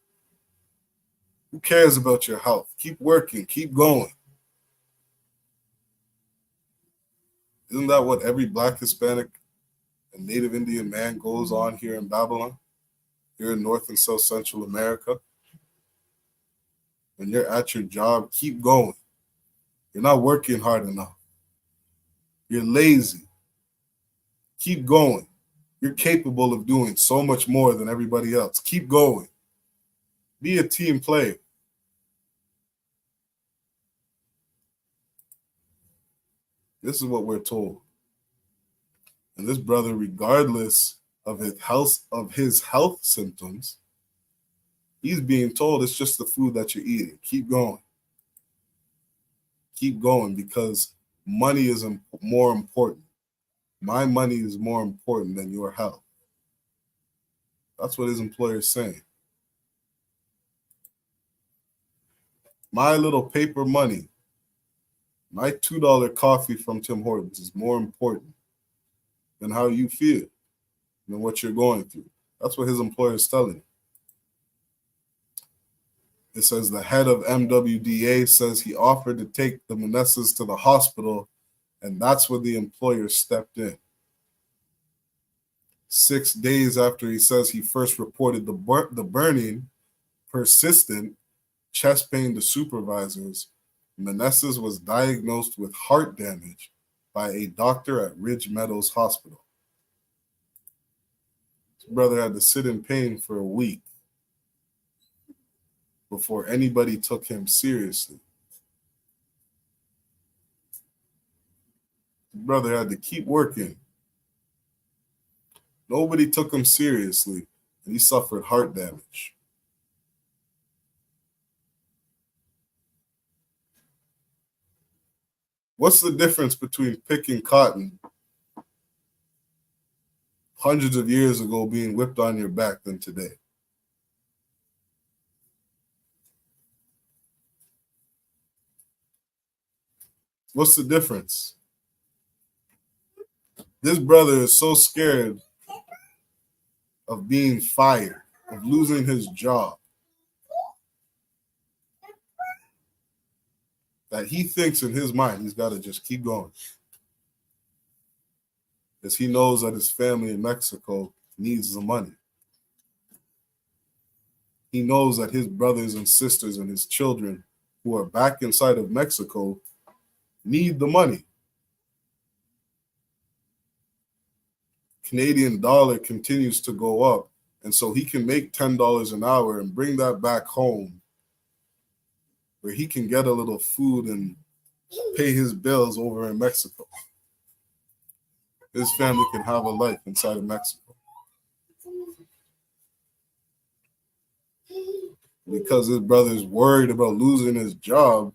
Who cares about your health? Keep working, keep going. Isn't that what every Black, Hispanic, and Native Indian man goes on here in Babylon, here in North and South Central America? When you're at your job, keep going. You're not working hard enough. You're lazy. Keep going. You're capable of doing so much more than everybody else. Keep going. Be a team player. This is what we're told. And this brother, regardless of his health symptoms, he's being told it's just the food that you're eating. Keep going. Keep going, because money is more important. My money is more important than your health. That's what his employer is saying. My little paper money, my $2 coffee from Tim Hortons is more important than how you feel, than what you're going through. That's what his employer is telling him. It says the head of MWDA says he offered to take the Manessas to the hospital, and that's when the employer stepped in. 6 days after he says he first reported the burning, persistent chest pain to supervisors, Manessas was diagnosed with heart damage by a doctor at Ridge Meadows Hospital. His brother had to sit in pain for a week before anybody took him seriously. His brother had to keep working. Nobody took him seriously, and he suffered heart damage. What's the difference between picking cotton hundreds of years ago being whipped on your back than today? What's the difference? This brother is so scared of being fired, of losing his job, that he thinks in his mind he's got to just keep going. Because he knows that his family in Mexico needs the money. He knows that his brothers and sisters and his children who are back inside of Mexico need the money. Canadian dollar continues to go up, and so he can make $10 an hour and bring that back home where he can get a little food and pay his bills over in Mexico. His family can have a life inside of Mexico. Because his brother's worried about losing his job,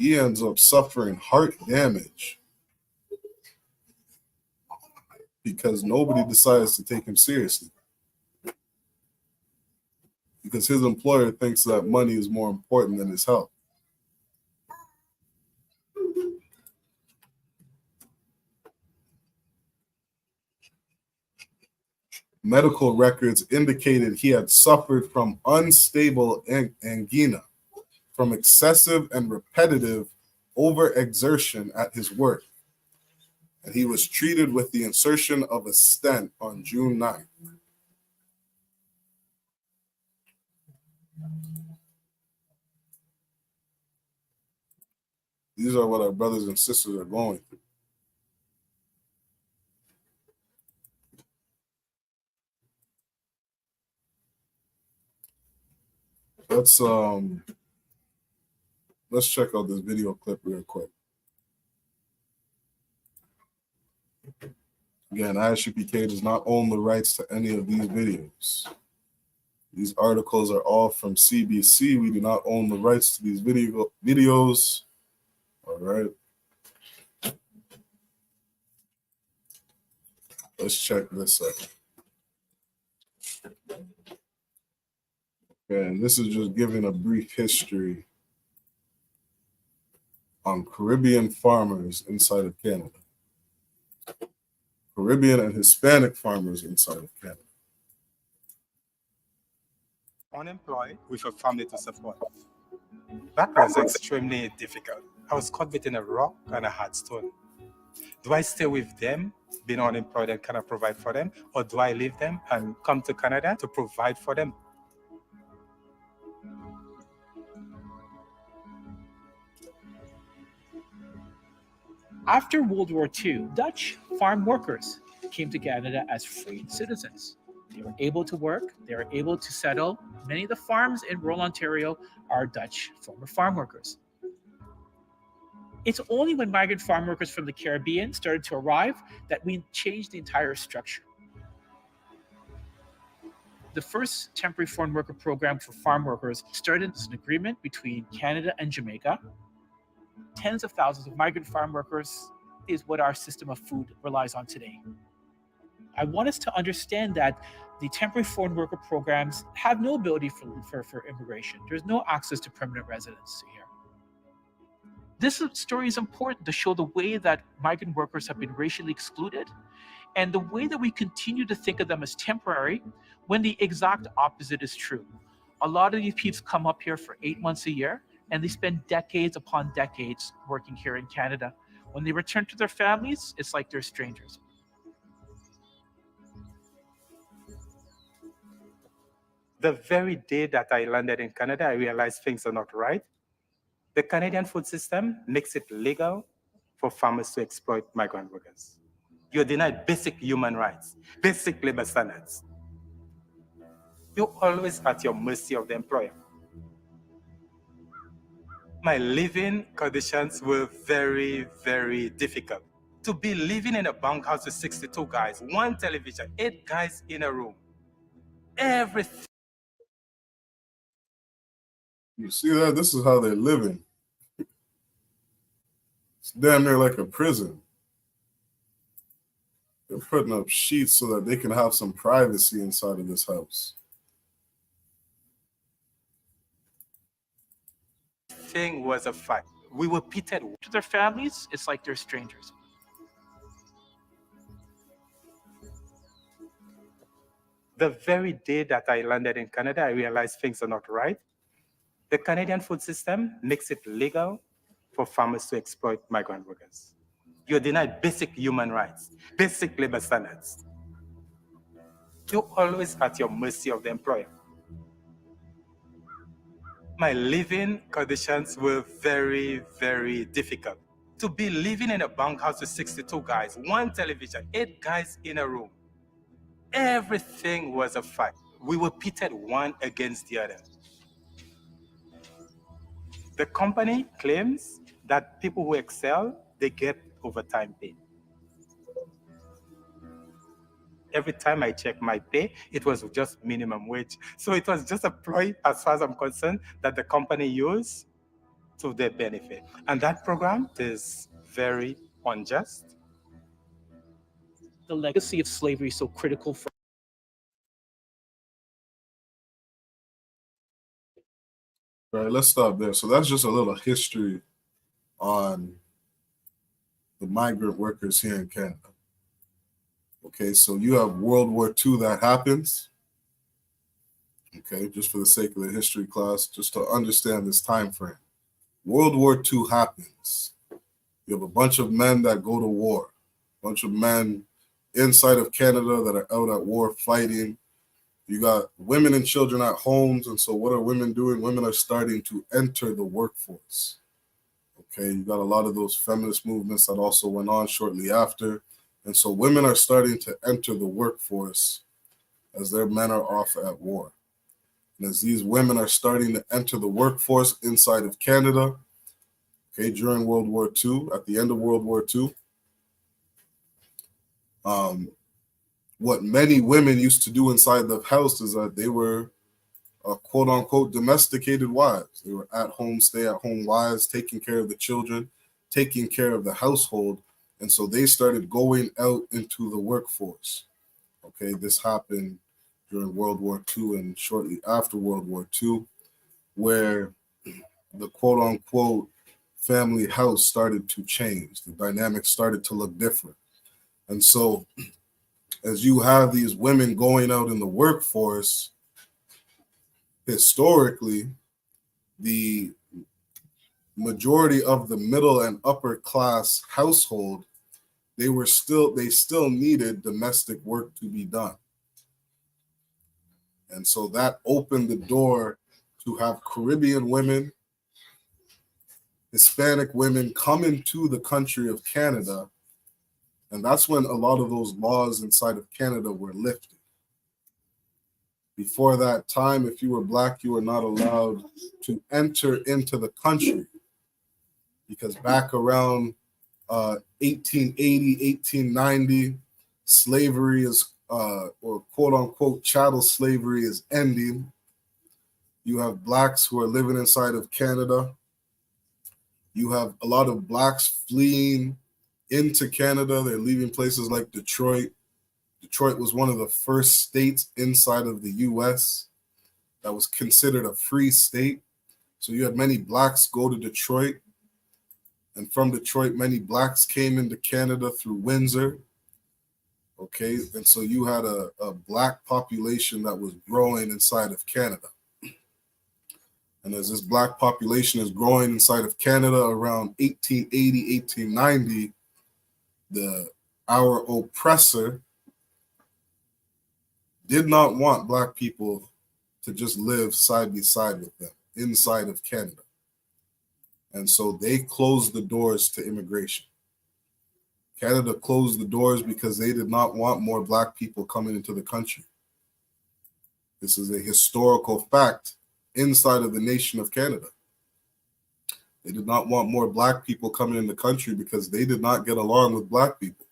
he ends up suffering heart damage because nobody decides to take him seriously. Because his employer thinks that money is more important than his health. Medical records indicated he had suffered from unstable angina, from excessive and repetitive overexertion at his work, and he was treated with the insertion of a stent on June 9th. These are what our brothers and sisters are going through. Let's check out this video clip real quick. Again, I.S.U.P.K does not own the rights to any of these videos. These articles are all from CBC. We do not own the rights to these videos. All right. Let's check this out. Okay, and this is just giving a brief history on Caribbean farmers inside of Canada. Caribbean and Hispanic farmers inside of Canada. Unemployed with a family to support. That was extremely difficult. I was caught between a rock and a hard stone. Do I stay with them, being unemployed and cannot provide for them, or do I leave them and come to Canada to provide for them? After World War II, Dutch farm workers came to Canada as freed citizens. They were able to work, they were able to settle. Many of the farms in rural Ontario are Dutch former farm workers. It's only when migrant farm workers from the Caribbean started to arrive that we changed the entire structure. The first temporary foreign worker program for farm workers started as an agreement between Canada and Jamaica. Tens of thousands of migrant farm workers is what our system of food relies on today. I want us to understand that the temporary foreign worker programs have no ability for immigration. There's no access to permanent residence here. This story is important to show the way that migrant workers have been racially excluded and the way that we continue to think of them as temporary when the exact opposite is true. A lot of these people come up here for 8 months a year and they spend decades upon decades working here in Canada. When they return to their families, it's like they're strangers. The very day that I landed in Canada, I realized things are not right. The Canadian food system makes it legal for farmers to exploit migrant workers. You're denied basic human rights, basic labor standards. You're always at your mercy of the employer. My living conditions were very, very difficult. To be living in a bunkhouse with 62 guys, one television, 8 guys in a room, everything. You see that? This is how they're living. It's damn near like a prison. They're putting up sheets so that they can have some privacy inside of this house. Thing was a fact. We were pitted To their families, it's like they're strangers. The very day that I landed in Canada, I realized things are not right. The Canadian food system makes it legal for farmers to exploit migrant workers. You're denied basic human rights, basic labor standards. You're always at your mercy of the employer. My living conditions were very, very difficult. To be living in a bunkhouse with 62 guys, one television, 8 guys in a room, everything was a fact. We were pitted one against the other. The company claims that people who excel, they get overtime pay. Every time I check my pay, it was just minimum wage. So it was just a ploy, as far as I'm concerned, that the company used to their benefit. And that program is very unjust. The legacy of slavery is so critical for All right, let's stop there. So that's just a little history on the migrant workers here in Canada. Okay, so you have World War II that happens. Okay, just for the sake of the history class, just to understand this time frame. World War II happens. You have a bunch of men that go to war, a bunch of men inside of Canada that are out at war fighting. You got women and children at homes, and so what are women doing? Women are starting to enter the workforce. Okay, you got a lot of those feminist movements that also went on shortly after. And so women are starting to enter the workforce as their men are off at war. And as these women are starting to enter the workforce inside of Canada, okay, during World War II, at the end of World War II, what many women used to do inside the house is that they were quote unquote domesticated wives. They were at home, stay at home wives, taking care of the children, taking care of the household. And so they started going out into the workforce. Okay, this happened during World War II and shortly after World War II, where the quote unquote family house started to change. The dynamics started to look different. And so as you have these women going out in the workforce, historically, the majority of the middle and upper class household, they still needed domestic work to be done. And so that opened the door to have Caribbean women, Hispanic women come into the country of Canada. And that's when a lot of those laws inside of Canada were lifted. Before that time, if you were Black, you were not allowed to enter into the country, because back around 1880, 1890, slavery is, or quote unquote chattel slavery is ending. You have Blacks who are living inside of Canada. You have a lot of Blacks fleeing into Canada. They're leaving places like Detroit. Detroit was one of the first states inside of the U.S. that was considered a free state. So you had many Blacks go to Detroit. And from Detroit, many Blacks came into Canada through Windsor. Okay, and so you had a Black population that was growing inside of Canada. And as this Black population is growing inside of Canada around 1880, 1890, our oppressor did not want Black people to just live side by side with them inside of Canada. And so they closed the doors to immigration. Canada closed the doors because they did not want more Black people coming into the country. This is a historical fact inside of the nation of Canada. They did not want more Black people coming in the country because they did not get along with Black people.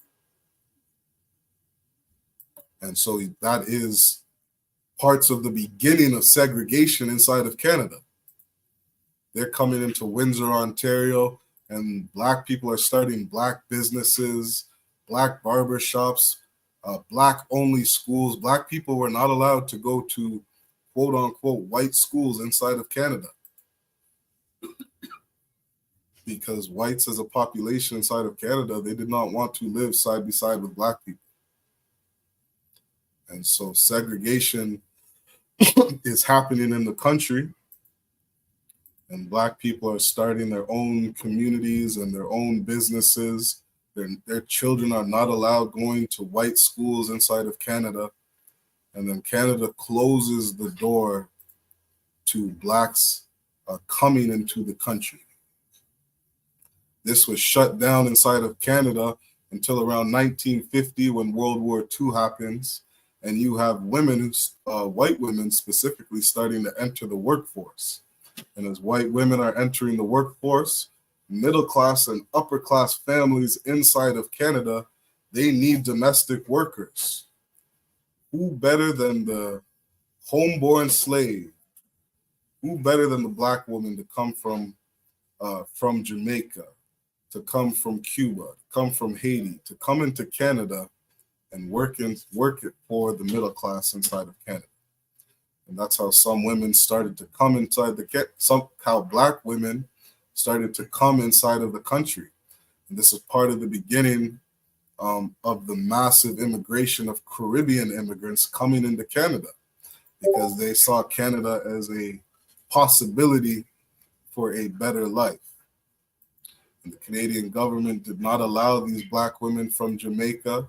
And so that is parts of the beginning of segregation inside of Canada. They're coming into Windsor, Ontario, and Black people are starting Black businesses, Black barbershops, Black-only schools. Black people were not allowed to go to quote-unquote white schools inside of Canada because whites as a population inside of Canada, they did not want to live side by side with Black people. And so segregation is happening in the country, and Black people are starting their own communities and their own businesses. Their children are not allowed going to white schools inside of Canada. And then Canada closes the door to Blacks coming into the country. This was shut down inside of Canada until around 1950 when World War II happens. And you have women, white women specifically, starting to enter the workforce. And as white women are entering the workforce, middle class and upper class families inside of Canada, they need domestic workers. Who better than the homeborn slave? Who better than the Black woman to come from from Jamaica, to come from Cuba, come from Haiti, to come into Canada and work it for the middle class inside of Canada. And that's how some women started to come inside how Black women started to come inside of the country. And this is part of the beginning of the massive immigration of Caribbean immigrants coming into Canada, because they saw Canada as a possibility for a better life. And the Canadian government did not allow these Black women from Jamaica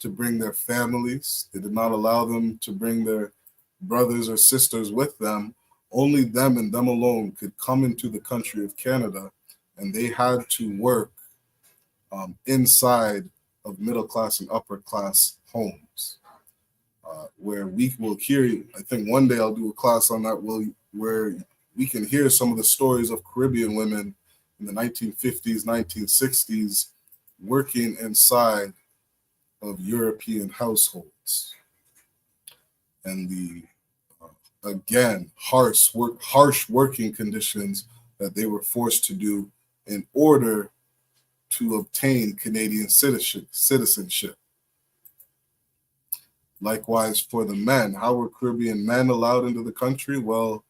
to bring their families. They did not allow them to bring their brothers or sisters with them. Only them and them alone could come into the country of Canada, and they had to work inside of middle class and upper class homes, where we will hear, I think one day I'll do a class on that, where we can hear some of the stories of Caribbean women in the 1950s, 1960s, working inside of European households. And the, again, harsh working conditions that they were forced to do in order to obtain Canadian citizenship. Likewise, for the men, how were Caribbean men allowed into the country? Well,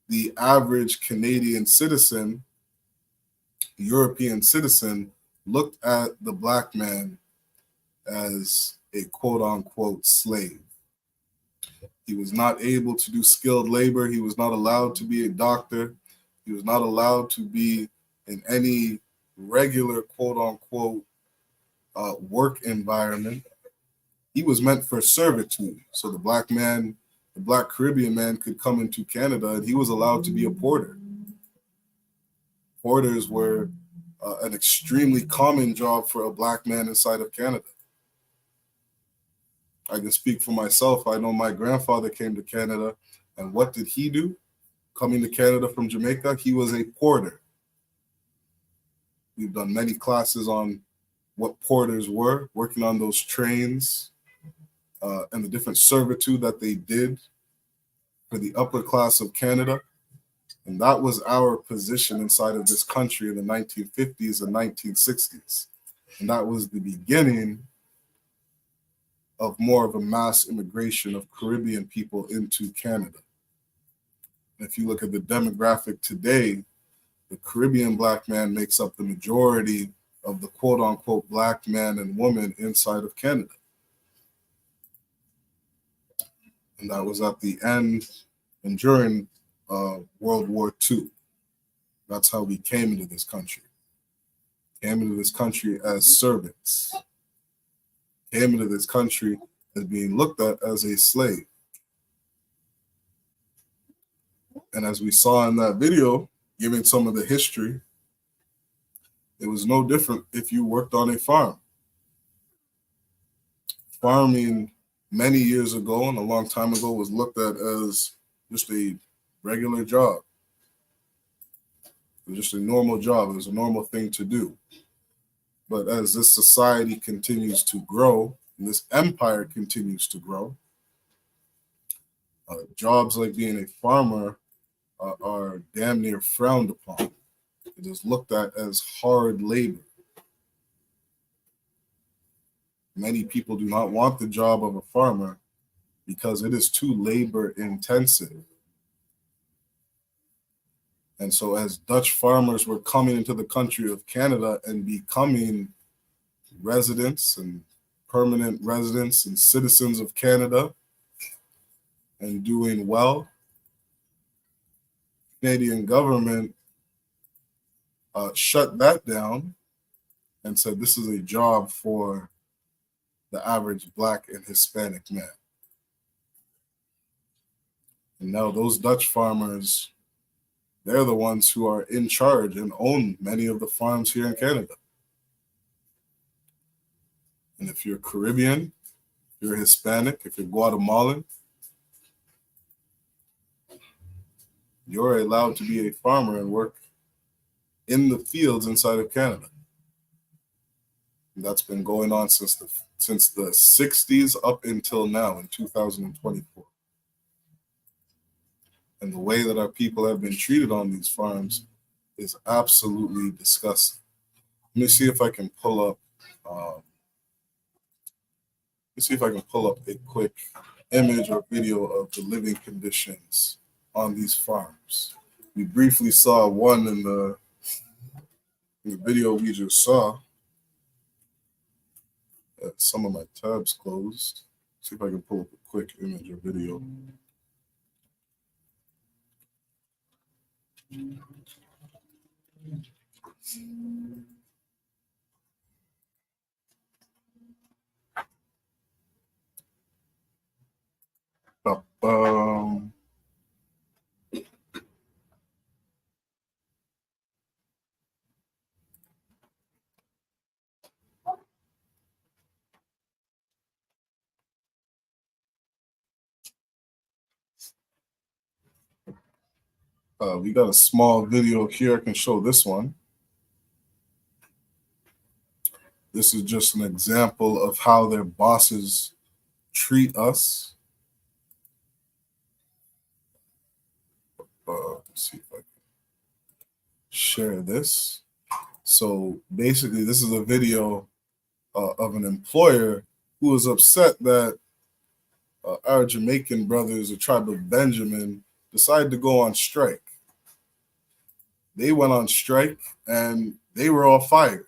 the average Canadian citizen, European citizen, looked at the Black man as a quote-unquote slave. He was not able to do skilled labor. He was not allowed to be a doctor. He was not allowed to be in any regular quote-unquote work environment. He was meant for servitude. So the Black man, the Black Caribbean man, could come into Canada, and he was allowed to be a porter. Porters were an extremely common job for a Black man inside of Canada. I can speak for myself. I know my grandfather came to Canada, and what did he do? Coming to Canada from Jamaica, he was a porter. We've done many classes on what porters were, working on those trains, and the different servitude that they did for the upper class of Canada. And that was our position inside of this country in the 1950s and 1960s. And that was the beginning of more of a mass immigration of Caribbean people into Canada. And if you look at the demographic today, the Caribbean Black man makes up the majority of the quote-unquote Black man and woman inside of Canada. And that was at the end and during World War II. That's how we came into this country. Came into this country as servants. Came into this country as being looked at as a slave. And as we saw in that video, giving some of the history, it was no different if you worked on a farm. Farming many years ago and a long time ago was looked at as just a regular job. It was just a normal job. It was a normal thing to do. But as this society continues to grow, and this empire continues to grow, jobs like being a farmer are damn near frowned upon. It is looked at as hard labor. Many people do not want the job of a farmer because it is too labor intensive. And so as Dutch farmers were coming into the country of Canada and becoming residents and permanent residents and citizens of Canada and doing well, the Canadian government shut that down and said this is a job for the average Black and Hispanic man. And now those Dutch farmers, they're the ones who are in charge and own many of the farms here in Canada. And if you're Caribbean, if you're Hispanic, if you're Guatemalan, you're allowed to be a farmer and work in the fields inside of Canada. And that's been going on since the 60s up until now in 2024. And the way that our people have been treated on these farms is absolutely disgusting. Let me see if I can pull up. A quick image or video of the living conditions on these farms. We briefly saw one in the video we just saw. Some of my tabs closed. See if I can pull up a quick image or video. We got a small video here. I can show this one. This is just an example of how their bosses treat us. Let's see if I can share this. So basically, this is a video of an employer who was upset that our Jamaican brothers, the tribe of Benjamin, decided to go on strike. They went on strike and they were all fired.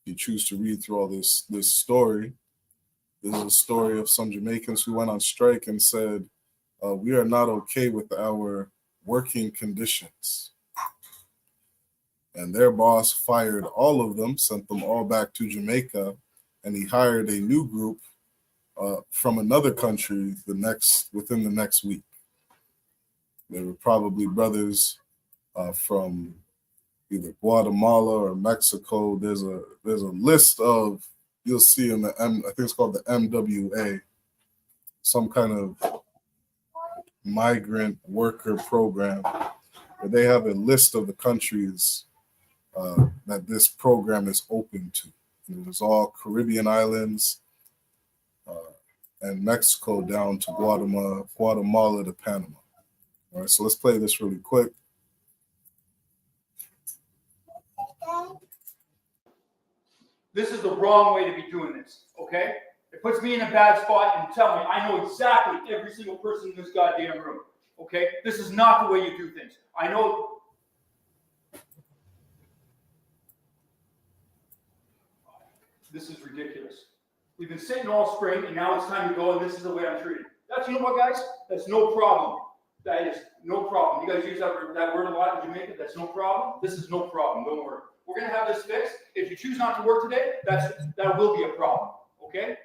You choose to read through all this story. This is a story of some Jamaicans who went on strike and said, we are not okay with our working conditions. And their boss fired all of them, sent them all back to Jamaica, and he hired a new group from another country within the next week. They were probably brothers from either Guatemala or Mexico. There's a list of, you'll see in the I think it's called the MWA, some kind of migrant worker program, where they have a list of the countries that this program is open to. And it was all Caribbean islands and Mexico down to Guatemala to Panama. All right, so let's play this really quick. This is the wrong way to be doing this, okay? It puts me in a bad spot and tell me I know exactly every single person in this goddamn room, okay? This is not the way you do things. I know. This is ridiculous. We've been sitting all spring and now it's time to go and this is the way I'm treated. That's, you know what, guys? That's no problem. That is no problem. You guys use that word a lot in Jamaica. That's no problem. This is no problem. Don't worry. We're going to have this fixed. If you choose not to work today, that will be a problem. Okay?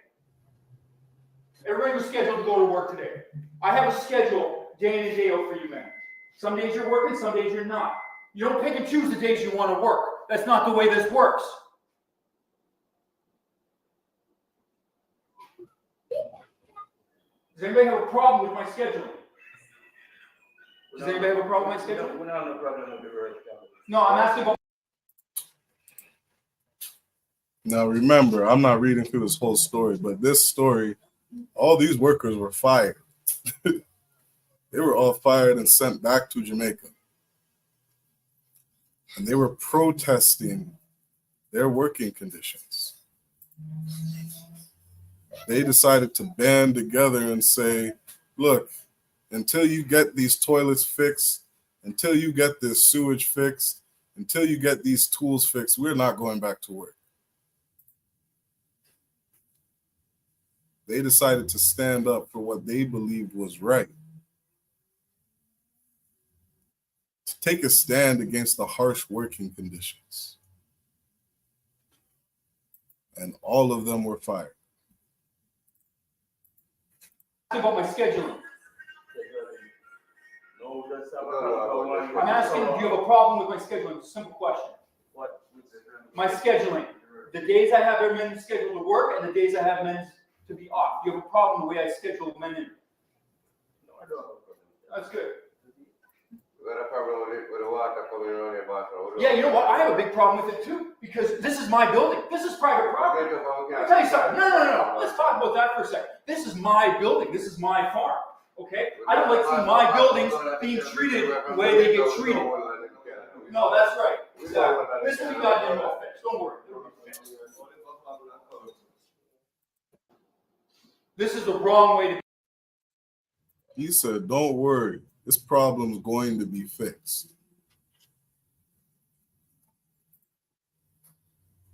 Everybody was scheduled to go to work today. I have a schedule day in and day out for you, man. Some days you're working, some days you're not. You don't pick and choose the days you want to work. That's not the way this works. Does anybody have a problem with my scheduling? Does anybody have a problem with my schedule? We don't have no problem with the word. No, I'm asking about. Now remember, I'm not reading through this whole story, but this story, all these workers were fired. They were all fired and sent back to Jamaica. And they were protesting their working conditions. They decided to band together and say, look, until you get these toilets fixed, until you get this sewage fixed, until you get these tools fixed, we're not going back to work. They decided to stand up for what they believed was right. To take a stand against the harsh working conditions. And all of them were fired. About my scheduling. I'm asking, do you have a problem with my scheduling? It's a simple question. What? My scheduling. The days I have men scheduled to work and the days I have men to be off. Do you have a problem the way I schedule men in? No, I don't have a problem. That's good. You got a problem with the water coming around your bathroom? Yeah, you know what? I have a big problem with it too, because this is my building. This is private property. I'll tell you something. No. Let's talk about that for a second. This is my building. This is my farm. Okay? I don't like seeing my buildings being treated the way they get treated. No, that's right. Exactly. This will be goddamn well fixed. Don't worry. It'll be fixed. This is the wrong way to. He said, don't worry, this problem is going to be fixed.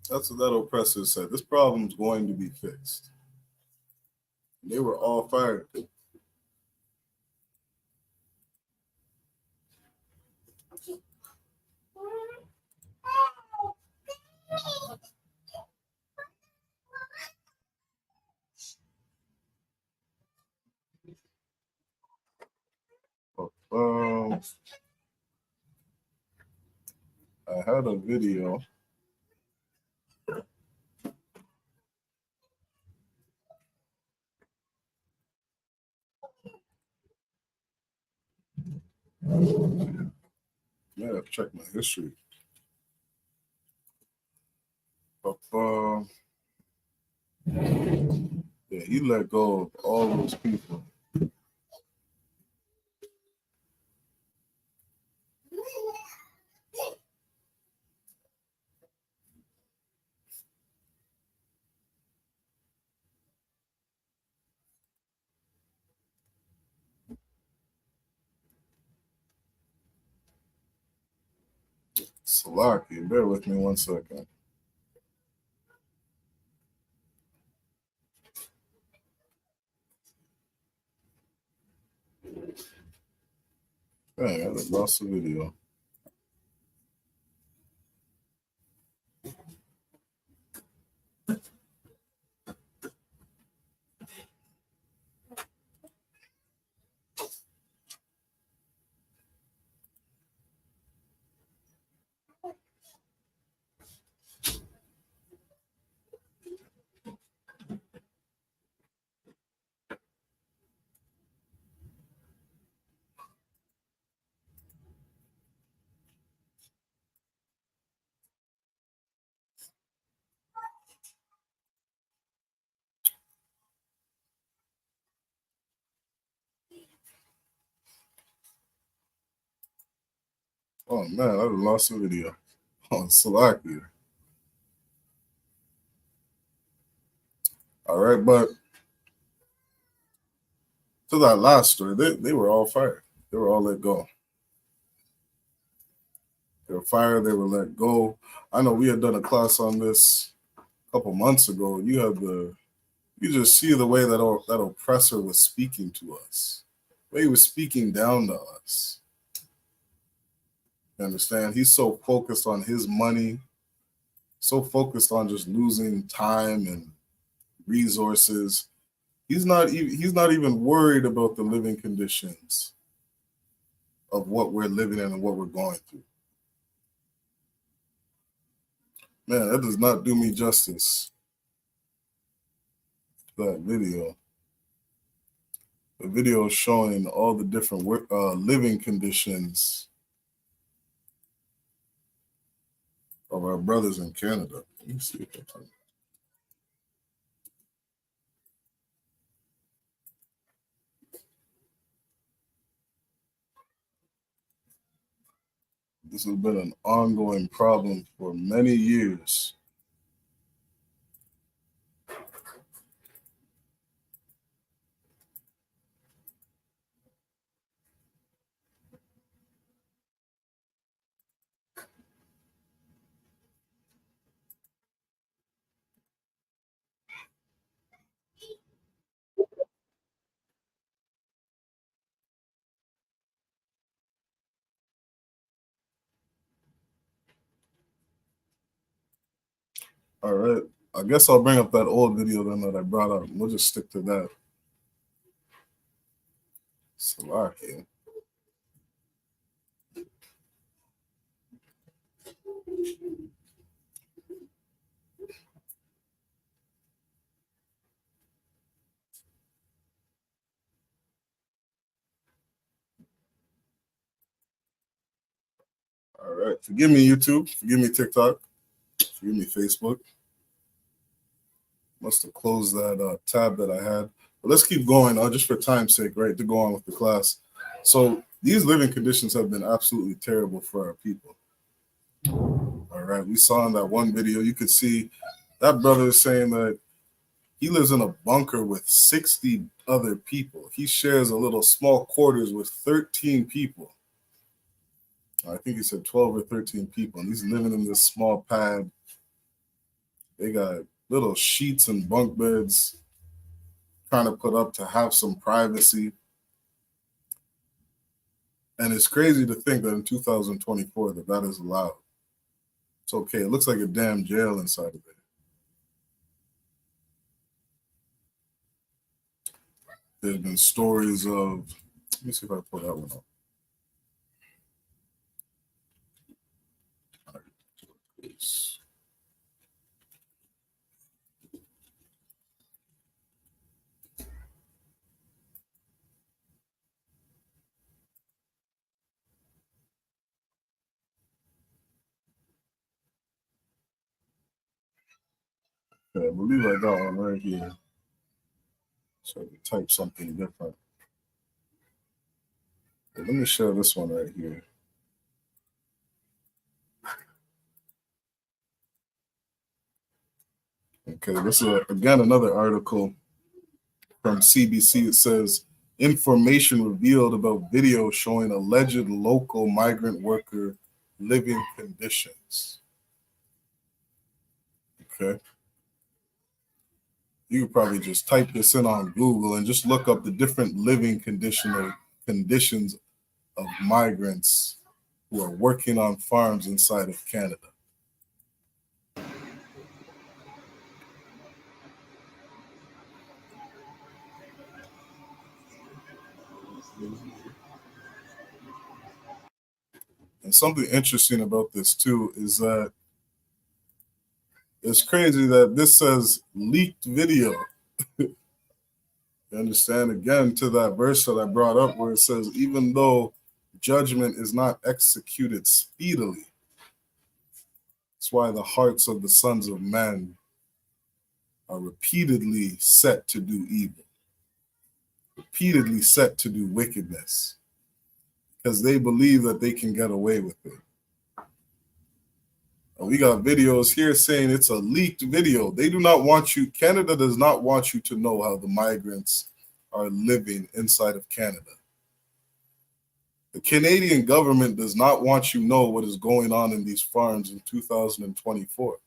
That's what that oppressor said. This problem is going to be fixed. They were all fired. I had a video. Yeah, I have to check my history. But yeah, he let go of all those people. Salaki, bear with me 1 second. Dang, I lost the video. Oh man, I lost the video. Oh, Salaki. All right, but to that last story, they were all fired. They were all let go. They were fired. They were let go. I know we had done a class on this a couple months ago. You just see the way that oppressor was speaking to us. The way he was speaking down to us. You understand? He's so focused on his money, so focused on just losing time and resources. He's not even worried about the living conditions of what we're living in and what we're going through. Man, that does not do me justice. That video. The video is showing all the different living conditions of our brothers in Canada. Let me see if I can. This has been an ongoing problem for many years. All right. I guess I'll bring up that old video then that I brought up. We'll just stick to that. Salaki. All right. Forgive me, YouTube. Forgive me, TikTok. Forgive me, Facebook. Must have closed that tab that I had. But let's keep going, just for time's sake, right, to go on with the class. So these living conditions have been absolutely terrible for our people. All right, we saw in that one video, you could see that brother is saying that he lives in a bunker with 60 other people. He shares a little small quarters with 13 people. I think he said 12 or 13 people, and he's living in this small pad. They got little sheets and bunk beds trying to put up to have some privacy. And it's crazy to think that in 2024 that is allowed. It's okay. It looks like a damn jail inside of it. There's been stories of, let me see if I pull that one up. Okay, I believe I got one right here. So I can type something different. Let me share this one right here. Okay, this is again another article from CBC. It says information revealed about video showing alleged local migrant worker living conditions. Okay. You could probably just type this in on Google and just look up the different living conditions of migrants who are working on farms inside of Canada. And something interesting about this too is that it's crazy that this says leaked video. You understand? Again, to that verse that I brought up where it says, even though judgment is not executed speedily, that's why the hearts of the sons of men are repeatedly set to do evil, repeatedly set to do wickedness, because they believe that they can get away with it. And we got videos here saying it's a leaked video. They do not want you, Canada does not want you to know how the migrants are living inside of Canada. The Canadian government does not want you to know what is going on in these farms in 2024.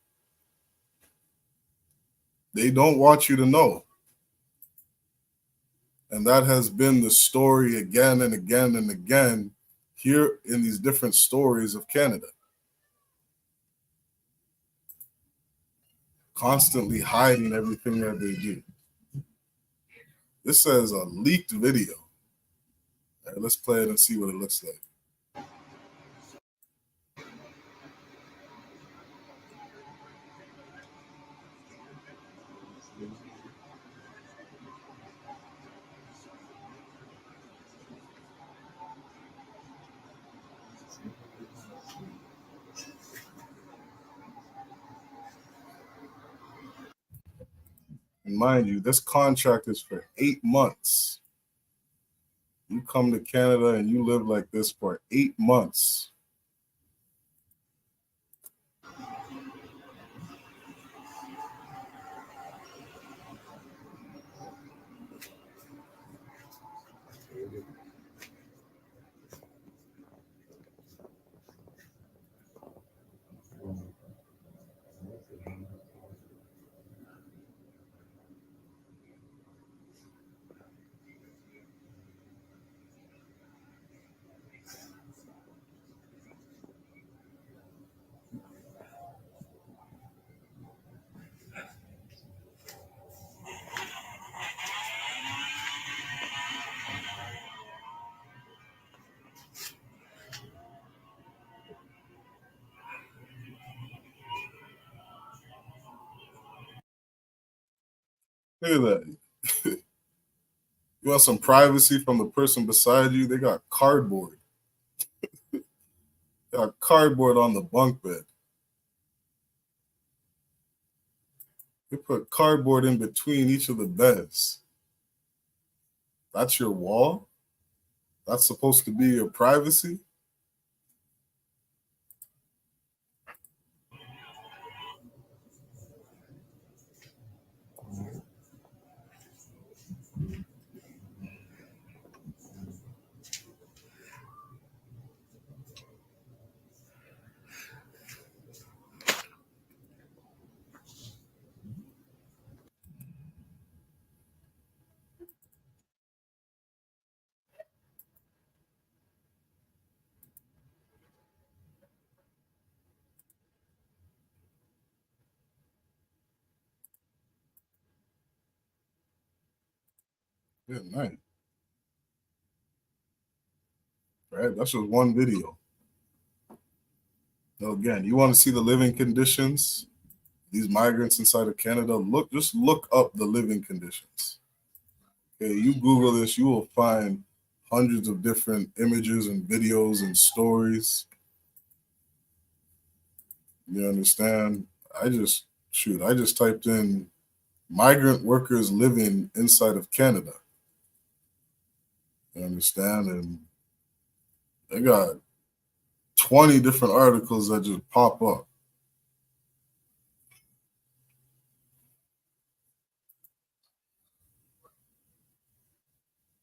They don't want you to know. And that has been the story again and again and again here in these different stories of Canada. Constantly hiding everything that they do. This says a leaked video. All right, let's play it and see what it looks like. And mind you, this contract is for 8 months. You come to Canada and you live like this for 8 months. Look at that. You want some privacy from the person beside you? They got cardboard. They got cardboard on the bunk bed. They put cardboard in between each of the beds. That's your wall? That's supposed to be your privacy? Good night. Right? That's just one video. Now, again, you want to see the living conditions? These migrants inside of Canada, just look up the living conditions. Okay, you Google this, you will find hundreds of different images and videos and stories. You understand? I just typed in migrant workers living inside of Canada. You understand? And they got 20 different articles that just pop up.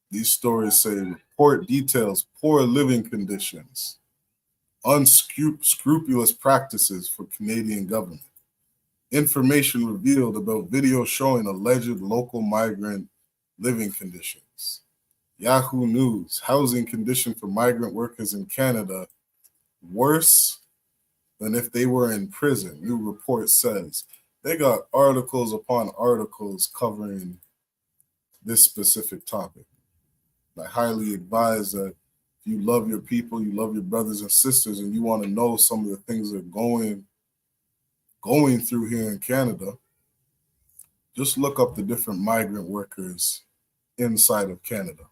These stories say report details poor living conditions, unscrupulous practices for Canadian government. Information revealed about video showing alleged local migrant living conditions. Yahoo News, housing condition for migrant workers in Canada worse than if they were in prison, new report says. They got articles upon articles covering this specific topic. I highly advise that if you love your people, you love your brothers and sisters, and you want to know some of the things that are going through here in Canada, just look up the different migrant workers inside of Canada.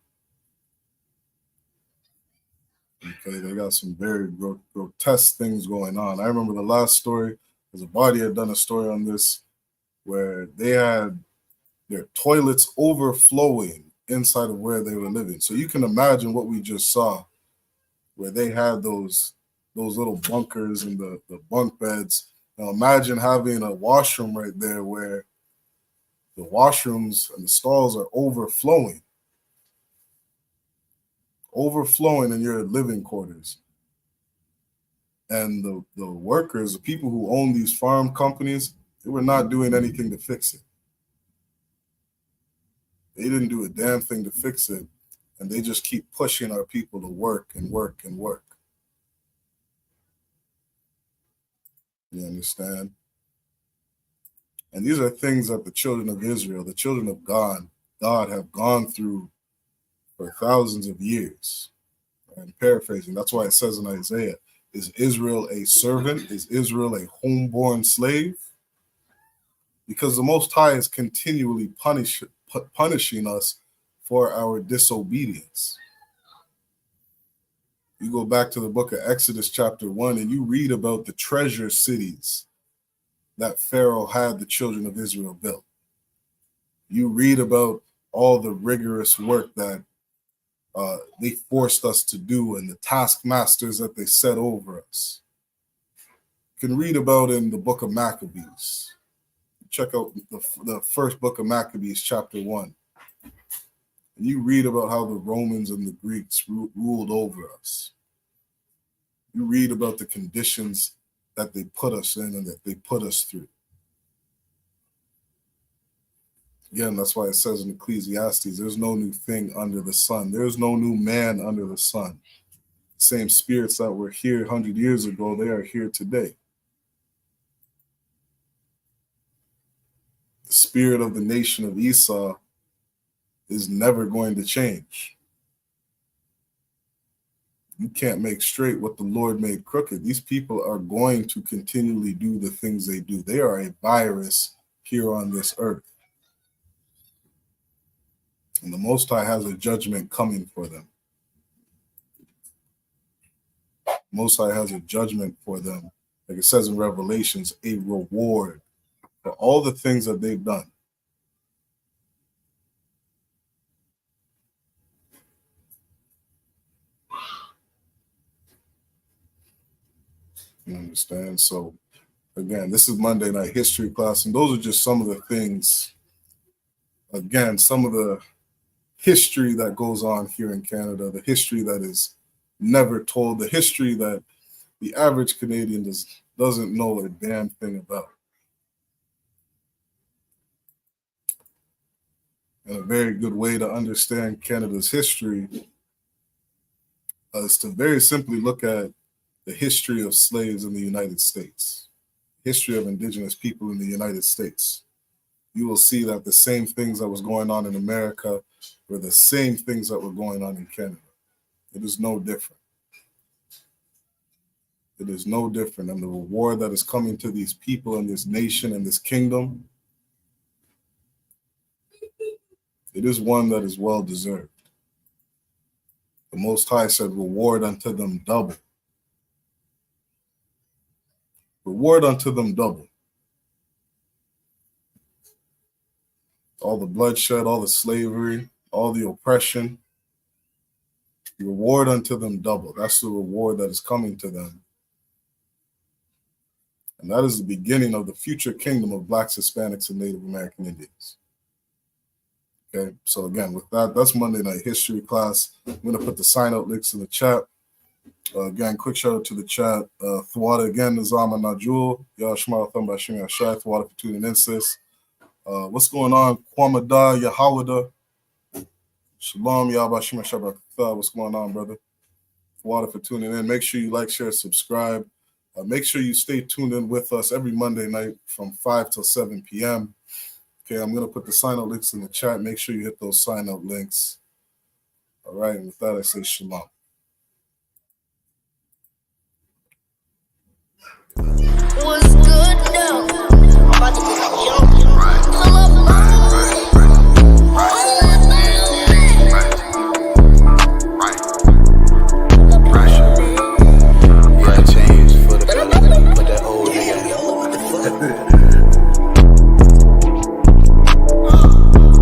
Okay, they got some very grotesque things going on. I remember the last story, there's a body had done a story on this where they had their toilets overflowing inside of where they were living. So you can imagine what we just saw, where they had those little bunkers and the bunk beds. Now imagine having a washroom right there where the washrooms and the stalls are overflowing in your living quarters. And the workers, the people who own these farm companies, they were not doing anything to fix it. They didn't do a damn thing to fix it. And they just keep pushing our people to work and work and work. You understand? And these are things that the children of Israel, the children of God have gone through for thousands of years. I'm paraphrasing. That's why it says in Isaiah, is Israel a servant? Is Israel a homeborn slave? Because the Most High is continually punishing us for our disobedience. You go back to the book of Exodus chapter 1 and you read about the treasure cities that Pharaoh had the children of Israel built. You read about all the rigorous work that they forced us to do and the taskmasters that they set over us. You can read about in the book of Maccabees. Check out the first book of Maccabees, chapter 1. And you read about how the Romans and the Greeks ruled over us. You read about the conditions that they put us in and that they put us through. Again, that's why it says in Ecclesiastes, there's no new thing under the sun. There's no new man under the sun. Same spirits that were here 100 years ago, they are here today. The spirit of the nation of Esau is never going to change. You can't make straight what the Lord made crooked. These people are going to continually do the things they do. They are a virus here on this earth. And the Most High has a judgment coming for them. Most High has a judgment for them. Like it says in Revelations, a reward for all the things that they've done. You understand? So again, this is Monday Night History class, and those are just some of the things, again, some of the history that goes on here in Canada, the history that is never told, the history that the average Canadian doesn't know a damn thing about. And a very good way to understand Canada's history is to very simply look at the history of slaves in the United States, history of indigenous people in the United States. You will see that the same things that was going on in America were the same things that were going on in Canada. It is no different. It is no different. And the reward that is coming to these people in this nation and this kingdom, it is one that is well deserved. The Most High said, reward unto them double. Reward unto them double. All the bloodshed, all the slavery, all the oppression, reward unto them double. That's the reward that is coming to them. And that is the beginning of the future kingdom of Blacks, Hispanics, and Native American Indians. Okay, so again, with that, that's Monday Night History class. I'm going to put the sign-up links in the chat. Again, quick shout out to the chat. Thwada again, Nizama Najul. Y'all Shema Thumba Shimmy Ashai. Thwada for tuning in, sis. What's going on? Kwamada Yahawada. Shalom, Yabashima Shabbat. What's going on, brother? Thwada for tuning in. Make sure you like, share, subscribe. Make sure you stay tuned in with us every Monday night from 5 till 7 p.m. Okay, I'm going to put the sign-up links in the chat. Make sure you hit those sign-up links. All right, and with that, I say shalom. What's good now? I'm about to get a jump. Pull up, Yeah, change for the better. Put that old nigga.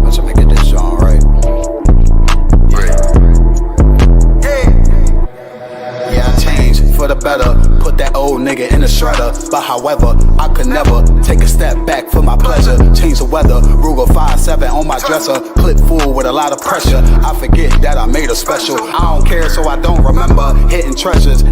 I should make it this song, right? Yeah, I changed for the better. Put that old nigga in the shredder. But however, I could never take a step back for my pleasure. Change the weather. Ruger 5.7 on my dresser. Clip full with a lot of pressure. I forget that I made her special. I don't care, so I don't remember hitting treasures.